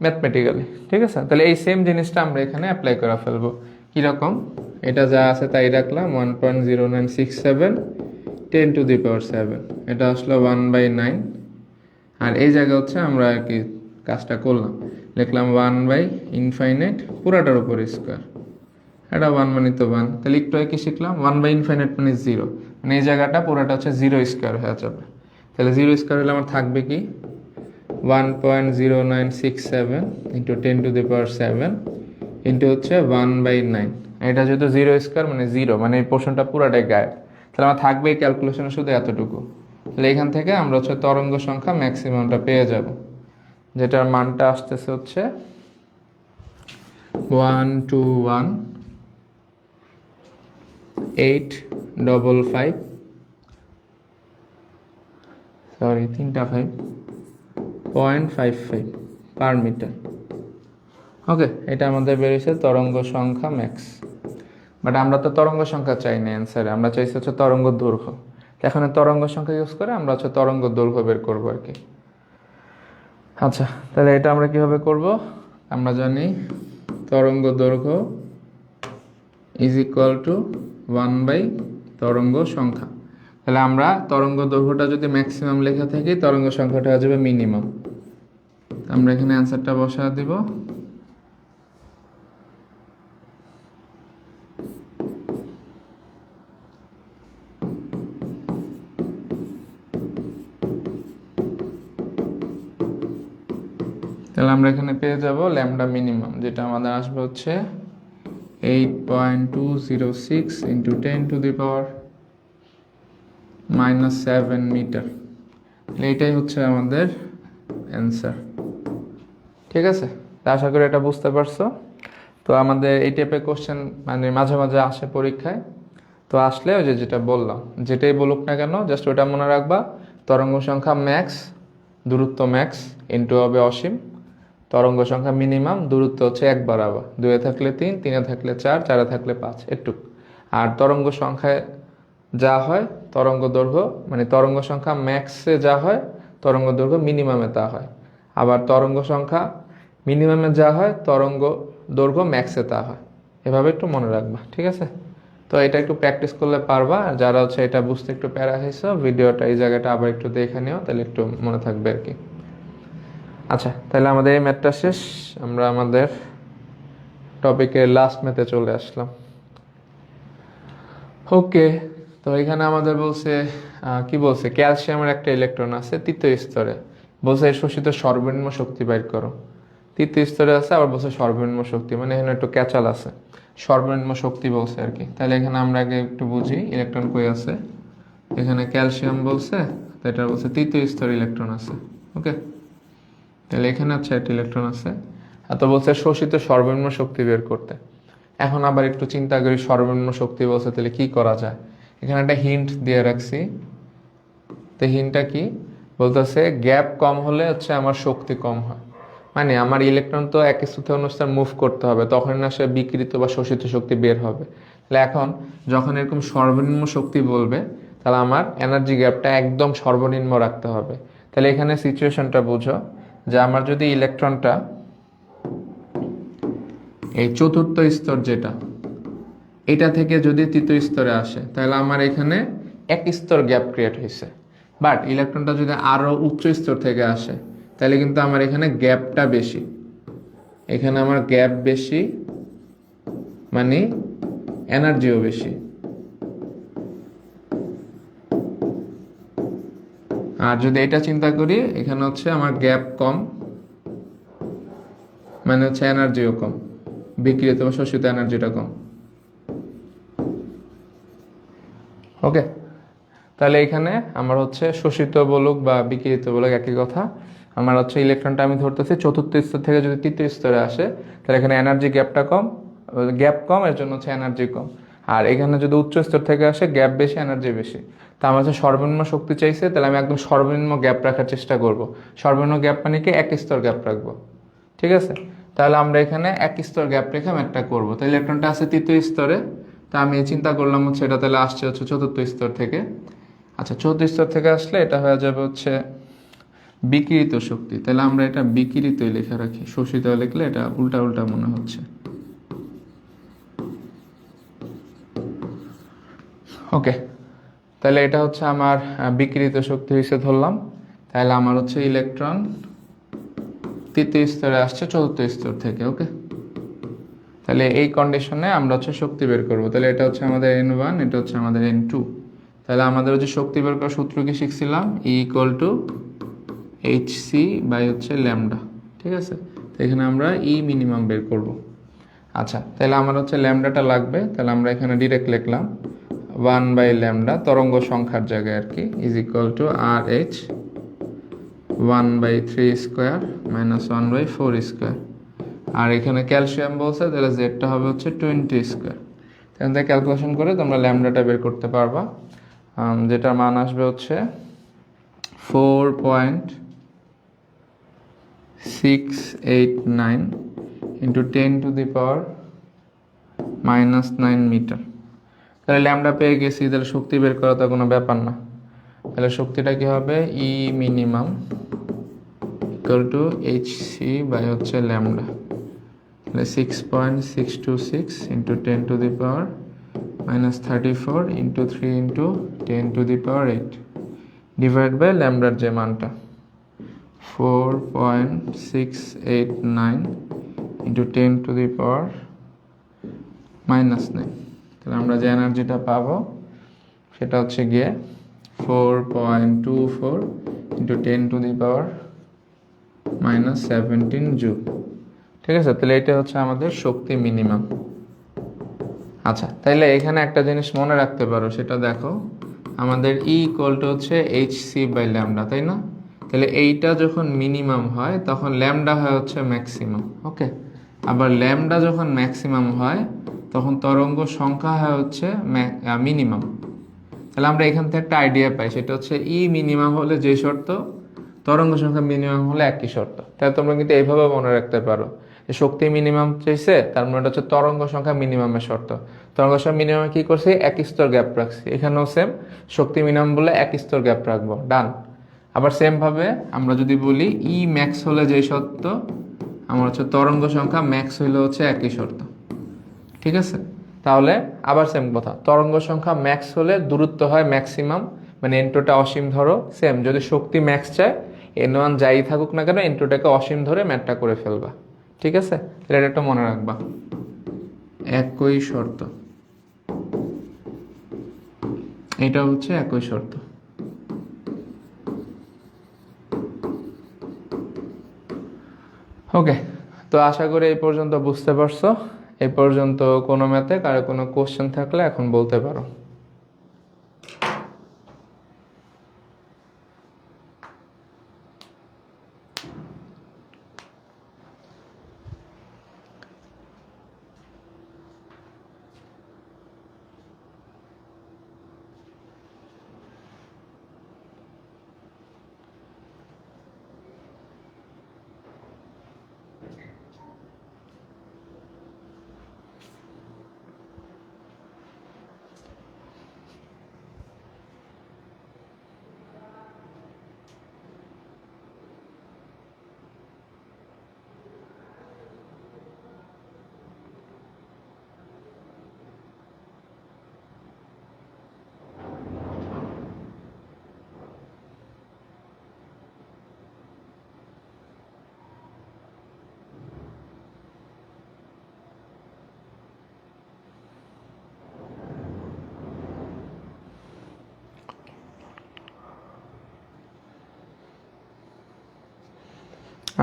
ম্যাথমেটিক্যালি। ঠিক আছে, তাহলে এই সেম জিনিসটা আমরা এখানে অ্যাপ্লাই করে ফেলবো। কীরকম? এটা যা আছে তাই রাখলাম, 1.0967 10⁻7, এটা আসলো 1/9। আর এই জায়গা হচ্ছে আমরা আর কি কাজটা করলাম, লিখলাম 1/∞ পুরাটার উপর স্কোয়ার, এটা 1 মানে তো 1, তাহলে একটু কি শিখলাম 1/∞ মানে 0, মানে এই জায়গাটা পুরাটা হচ্ছে 0 স্কোয়ার হয়ে যাবে। তাহলে 0 স্কোয়ার হলে আমার থাকবে কি 1.0967 ইন্টু 10⁻7 ইন্টু হচ্ছে 1/9। এটা যেহেতু 0 স্কোয়ার মানে 0, মানে এই পোর্শনটা পুরাটাই গায়েব, তাহলে আমার থাকবে এই ক্যালকুলেশনে শুধু এতটুকু। তাহলে এখান থেকে আমরা হচ্ছে তরঙ্গ সংখ্যা ম্যাক্সিমামটা পেয়ে যাব, যেটার মানটা আসতেছে হচ্ছে 121.855, সরি 3.55 পার মিটার। ওকে, এটা আমাদের বেরিয়েছে তরঙ্গ সংখ্যা ম্যাক্স। বাট আমরা তো তরঙ্গ সংখ্যা চাই না অ্যান্সারে, আমরা চাইছি হচ্ছে তরঙ্গ দৈর্ঘ্য। এখন তরঙ্গ সংখ্যা ইউজ করে আমরা হচ্ছে তরঙ্গ দৈর্ঘ্য বের করবো আর কি। আচ্ছা, তাহলে এটা আমরা কিভাবে করব? আমরা জানি তরঙ্গ দৈর্ঘ্য ইজ ইকুয়াল টু 1 তরঙ্গ সংখ্যা। তাহলে আমরা তরঙ্গ দৈর্ঘ্যটা যদি ম্যাক্সিমাম লেখা থাকি, তরঙ্গ সংখ্যাটা হয়ে যাবে মিনিমাম। আমরা এখানে অ্যান্সারটা বসা দিব। তাহলে আমরা এখানে পেয়ে যাব ল্যামডা মিনিমাম, যেটা আমাদের আসবে হচ্ছে 8.206 ইন্টু 10⁻⁻7 মিটার। এইটাই হচ্ছে আমাদের অ্যান্সার। ঠিক আছে, তা আশা করি এটা বুঝতে পারছো। তো আমাদের এই টাইপের কোশ্চেন মানে মাঝে মাঝে আসে পরীক্ষায়। তো আসলে ওই যে যেটা বললাম, যেটাই বলুক না কেন জাস্ট ওটা মনে রাখবা, তরঙ্গ সংখ্যা ম্যাক্স, দূরত্ব ম্যাক্স, ইন্টু হবে অসীম, তরঙ্গ সংখ্যা মিনিমাম, দূরত্ব হচ্ছে 1 বাড়াবা, 2-এ থাকলে 3, 3-এ থাকলে 4, 4-এ থাকলে 5, এটুক। আর তরঙ্গ সংখ্যায় যা হয় তরঙ্গ দৈর্ঘ্য, মানে তরঙ্গ সংখ্যা ম্যাক্সে যা হয় তরঙ্গ দৈর্ঘ্য মিনিমামে তা হয়। আবার তরঙ্গ সংখ্যা মিনিমামে যা হয় তরঙ্গ দৈর্ঘ্য ম্যাক্সে তা হয়। এভাবে একটু মনে রাখবা, ঠিক আছে? তো এটা একটু প্র্যাকটিস করলে পারবা। আর যারা হচ্ছে এটা বুঝতে একটু প্যারা হয়েছো, ভিডিওটা এই জায়গাটা আবার একটু দেখে নিও, তাহলে একটু মনে থাকবে আর কি। আচ্ছা, তাহলে আমাদের এই ম্যাথটা শেষ, আমরা আমাদের টপিকের লাস্ট ম্যাথে চলে আসলাম। ওকে, তো এখানে আমাদের বলছে কি বলছে, ক্যালসিয়ামের একটা ইলেকট্রন আছে তৃতীয় স্তরে, বলছে এর শোষিত সর্বনিম্ন শক্তি বাইর করো। তৃতীয় স্তরে আছে, আবার বলছে সর্বনিম্ন শক্তি, মানে এখানে একটু ক্যাচাল আছে, সর্বনিম্ন শক্তি বলছে আর কি। তাহলে এখানে আমরা আগে একটু বুঝি ইলেকট্রন কই আছে। এখানে ক্যালসিয়াম বলছে, তো এটা বলছে তৃতীয় স্তরে ইলেকট্রন আছে। ওকে, তাহলে এখানে হচ্ছে একটা ইলেকট্রন আছে, এত বলছে শোষিত সর্বনিম্ন শক্তি বের করতে। এখন আবার একটু চিন্তা করি, সর্বনিম্ন শক্তি বলছে, তাহলে কি করা যায়? এখানে একটা হিন্ট দিয়ে রাখছি। তো হিন্টটা কি বলতেছে, গ্যাপ কম হলে হচ্ছে আমার শক্তি কম হয়, মানে আমার ইলেকট্রন তো এক স্তর থেকে অন্য স্তরে মুভ করতে হবে, তখন না সে বিকৃত বা শোষিত শক্তি বের হবে। তাহলে এখন যখন এরকম সর্বনিম্ন শক্তি বলবে, তাহলে আমার এনার্জি গ্যাপটা একদম সর্বনিম্ন রাখতে হবে। তাহলে এখানে সিচুয়েশনটা বুঝো যে আমার যদি ইলেকট্রনটা এই চতুর্থ স্তর যেটা এটা থেকে যদি তৃতীয় স্তরে আসে তাহলে আমার এখানে এক স্তর গ্যাপ ক্রিয়েট হয়েছে। বাট ইলেকট্রনটা যদি আরো উচ্চ স্তর থেকে আসে তাহলে কিন্তু আমার এখানে গ্যাপটা বেশি, এখানে আমার গ্যাপ বেশি মানে এনার্জিও বেশি। আর যদি এটা চিন্তা করি এখানে হচ্ছে আমার গ্যাপ কম মানে হচ্ছে এনার্জিও কম, বিকিরিত বা শোষিত এনার্জিটা কম। ওকে, তাহলে এখানে আমার হচ্ছে শোষিত বলুক বা বিকিরিত বলুক একই কথা। আমার হচ্ছে ইলেকট্রনটা আমি ধরতেছি চতুর্থ স্তর থেকে যদি তৃতীয় স্তরে আসে তাহলে এখানে এনার্জি গ্যাপটা কম, গ্যাপ কম এর জন্য হচ্ছে এনার্জি কম। আর এখানে যদি উচ্চ স্তর থেকে আসে গ্যাপ বেশি এনার্জি বেশি। তা আমার হচ্ছে সর্বনিম্ন শক্তি চাইছে, তাহলে আমি একদম সর্বনিম্ন গ্যাপ রাখার চেষ্টা করব। সর্বনিম্ন গ্যাপ মানে কি এক স্তর গ্যাপ রাখবো, ঠিক আছে। তাহলে আমরা এখানে এক স্তর গ্যাপ রেখে ম্যাথটা করবো। তাহলে ইলেকট্রনটা আছে তৃতীয় স্তরে, তা আমি চিন্তা করলাম হচ্ছে এটা তাহলে আসছে হচ্ছে চতুর্থ স্তর থেকে। আচ্ছা, চতুর্থ স্তর থেকে আসলে এটা হয়ে যাবে হচ্ছে বিকিরিত শক্তি। তাহলে আমরা এটা বিকিরিত লিখে রাখি, শোষিত লিখলে এটা উল্টা উল্টা মনে হচ্ছে। ওকে, তাহলে এটা হচ্ছে আমার বিকিরিত শক্তি হিসেবে ধরলাম। তাহলে আমার হচ্ছে ইলেকট্রন তৃতীয় স্তরে আসছে চতুর্থ স্তর থেকে। ওকে, তাহলে এই কন্ডিশনে আমরা হচ্ছে শক্তি বের করব। তাহলে এটা হচ্ছে আমাদের N1, এটা হচ্ছে আমাদের N2। তাহলে আমাদের হচ্ছে শক্তি বের করার সূত্র কি শিখছিলাম, E = hc বাই হচ্ছে ল্যামডা, ঠিক আছে। তো এখানে আমরা E মিনিমাম বের করব। আচ্ছা, তাহলে আমার হচ্ছে ল্যামডাটা লাগবে, তাহলে আমরা এখানে ডিরেক্ট লিখলাম 1/λ তরঙ্গ সংখ্যার জায়গায় আর কি, = RH 1/3² - 1/4²। আর এখানে ক্যালসিয়াম বলছে, তাহলে জেডটা হবে হচ্ছে 20²। এখান থেকে ক্যালকুলেশন করে তোমরা ল্যামডাটা বের করতে পারবা, যেটার মান আসবে হচ্ছে 4.689 × 10⁻⁻9 মিটার। তাহলে ল্যামডা পেয়ে গেছি, তাহলে শক্তি বের করা তো কোনো ব্যাপার না। তাহলে শক্তিটা কি হবে, ই মিনিমাম = hc বাই হচ্ছে ল্যামডা। তাহলে 6.626 × 10⁻⁻34 × 3 × 10⁸ ডিভাইড বাই ল্যামডার যে মানটা 4.689 × 10⁻⁻9। তাহলে আমরা যে এনার্জিটা পাবো সেটা হচ্ছে গিয়ে 4.24 × 10⁻⁻17 জুল, ঠিক আছে। তাহলে এটা হচ্ছে আমাদের শক্তি মিনিমাম। আচ্ছা, তাহলে এখানে একটা জিনিস মনে রাখতে পারো, সেটা দেখো আমাদের E = হচ্ছে hc/λ, তাই না। তাহলে এইটা যখন মিনিমাম হয় তখন ল্যামডা হয় হচ্ছে ম্যাক্সিমাম। ওকে, আবার ল্যামডা যখন ম্যাক্সিমাম হয় তখন তরঙ্গ সংখ্যা হয় হচ্ছে মিনিমাম। তাহলে আমরা এখান থেকে একটা আইডিয়া পাই, সেটা হচ্ছে ই মিনিমাম হলে যে শর্ত, তরঙ্গ সংখ্যা মিনিমাম হলে একই শর্ত। তাহলে তোমরা কিন্তু এইভাবে মনে রাখতে পারো যে শক্তি মিনিমাম চাইছে, তার মানে হচ্ছে তরঙ্গ সংখ্যা মিনিমামের শর্ত। তরঙ্গ সংখ্যা মিনিমামে কি করছি, এক স্তর গ্যাপ রাখছি। এখানেও সেম, শক্তি মিনিমাম বলে এক স্তর গ্যাপ রাখবো, ডান। আবার সেম ভাবে আমরা যদি বলি ই ম্যাক্স হলে যে শর্ত, আমার হচ্ছে তরঙ্গ সংখ্যা ম্যাক্স হইলে হচ্ছে একই শর্ত, ঠিক আছে। তাহলে আবার সেম কথা, তরঙ্গ সংখ্যা ম্যাক্স হলে দূরত্ব হয় ম্যাক্সিমাম, মানে এনটোটা অসীম ধরো। সেম, যদি শক্তি ম্যাক্স চায় N1 যাই থাকুক না কেন এনটোটাকে অসীম ধরে ম্যাথটা করে ফেলবা, ঠিক আছে। তাহলে এটা একটু মনে রাখবা, একই শর্ত, এটা হচ্ছে একই শর্ত। ওকে, তো আশা করি এই পর্যন্ত বুঝতে পারছো। এই পর্যন্ত কোনো ম্যাথে কারো কোনো কোশ্চেন থাকলে এখন বলতে পারো।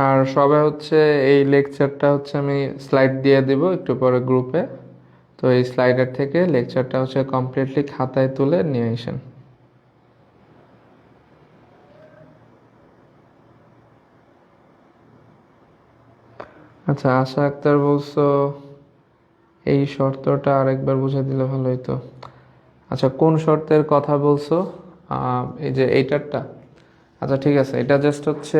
আর সবাই হচ্ছে এই লেকচারটা হচ্ছে আমি স্লাইড দিয়ে দিব একটু পরে গ্রুপে। তো এই স্লাইডার থেকে লেকচারটা হচ্ছে কমপ্লিটলি খাতায় তুলে নিয়ে আসেন। আচ্ছা, আশা আক্তার বলছো এই শর্তটা আরেকবার বুঝে দিলে ভালো হতো। আচ্ছা, কোন শর্তের কথা বলছো? এই যে এইটারটা। আচ্ছা ঠিক আছে, এটা জাস্ট হচ্ছে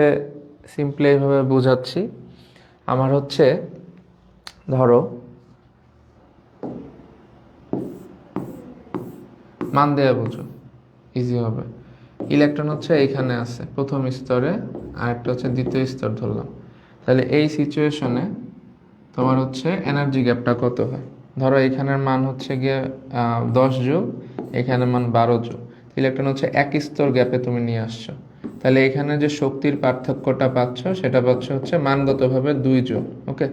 সিম্পলি এইভাবে বোঝাচ্ছি। আমার হচ্ছে ধরো মান দেয়া বুঝো, ইজি হবে। ইলেকট্রন হচ্ছে এইখানে আছে প্রথম স্তরে, আর একটা হচ্ছে দ্বিতীয় স্তর ধরলাম। তাহলে এই সিচুয়েশনে তোমার হচ্ছে এনার্জি গ্যাপটা কত হয়? ধরো এখানের মান হচ্ছে গিয়ে 10 জুল, এখানের মান 12 জুল। ইলেকট্রন হচ্ছে এক স্তর গ্যাপে তুমি নিয়ে আসছো, তাহলে এখানে যে শক্তির পার্থক্যটা পাচ্ছ সেটা পাচ্ছ হচ্ছে মানগতভাবে 2 জুল। ওকে,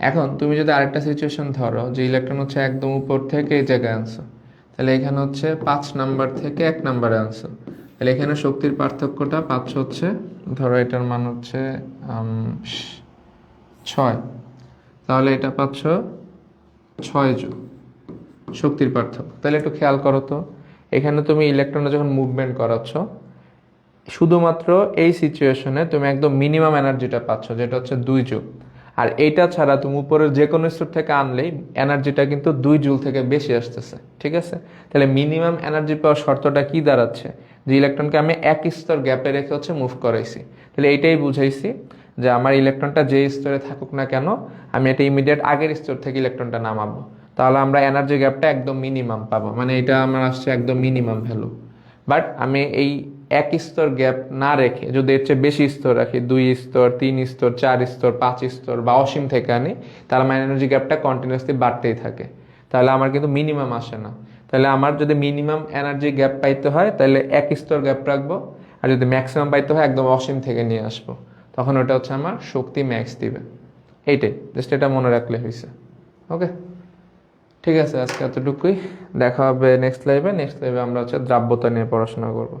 এখন তুমি যদি আরেকটা সিচুয়েশন ধরো যে ইলেকট্রন হচ্ছে একদম উপর থেকে এই জায়গায় আনছো, তাহলে এখানে হচ্ছে 5 নাম্বার থেকে 1 নাম্বারে আনছো, তাহলে এখানে শক্তির পার্থক্যটা পাচ্ছ হচ্ছে, ধরো এটার মান হচ্ছে 6, তাহলে এটা পাচ্ছ 6 জুল শক্তির পার্থক্য। তাহলে একটু খেয়াল করো তো, এখানে তুমি ইলেকট্রনে যখন মুভমেন্ট করাচ্ছ শুধুমাত্র এই সিচুয়েশনে তুমি একদম মিনিমাম এনার্জিটা পাচ্ছ, যেটা হচ্ছে 2 জুল। আর এইটা ছাড়া তুমি উপরের যে কোনো স্তর থেকে আনলেই এনার্জিটা কিন্তু 2 জুল থেকে বেশি আসতেছে, ঠিক আছে? তাহলে মিনিমাম এনার্জি পাওয়ার শর্তটা কি দাঁড়াচ্ছে? যে ইলেকট্রনকে আমি এক স্তর গ্যাপে রেখে হচ্ছে মুভ করাইছি। তাহলে এইটাই বুঝাইছি যে আমার ইলেকট্রনটা যে স্তরে থাকুক না কেন, আমি এটা ইমিডিয়েট আগের স্তর থেকে ইলেকট্রনটা নামাবো, তাহলে আমরা এনার্জি গ্যাপটা একদম মিনিমাম পাবো, মানে এটা আমার আসছে একদম মিনিমাম ভ্যালু। বাট আমি এই এক স্তর গ্যাপ না রেখে যদি এর চেয়ে বেশি স্তর রাখি, 2 স্তর, 3 স্তর, 4 স্তর, 5 স্তর বা অসীম থেকে আনি, তাহলে আমার এনার্জি গ্যাপটা কন্টিনিউয়াসলি বাড়তেই থাকে, তাহলে আমার কিন্তু মিনিমাম আসে না। তাহলে আমার যদি মিনিমাম এনার্জি গ্যাপ পাইতে হয় তাহলে এক স্তর গ্যাপ রাখবো, আর যদি ম্যাক্সিমাম পাইতে হয় একদম অসীম থেকে নিয়ে আসবো, তখন ওটা হচ্ছে আমার শক্তি ম্যাক্স দিবে। এইটাই, জাস্ট এটা মনে রাখলে হয়েছে। ওকে, ঠিক আছে, আজকে এতটুকুই। দেখা হবে নেক্সট লাইভে। নেক্সট লাইভে আমরা হচ্ছে দ্রাব্যতা নিয়ে পড়াশোনা করবো।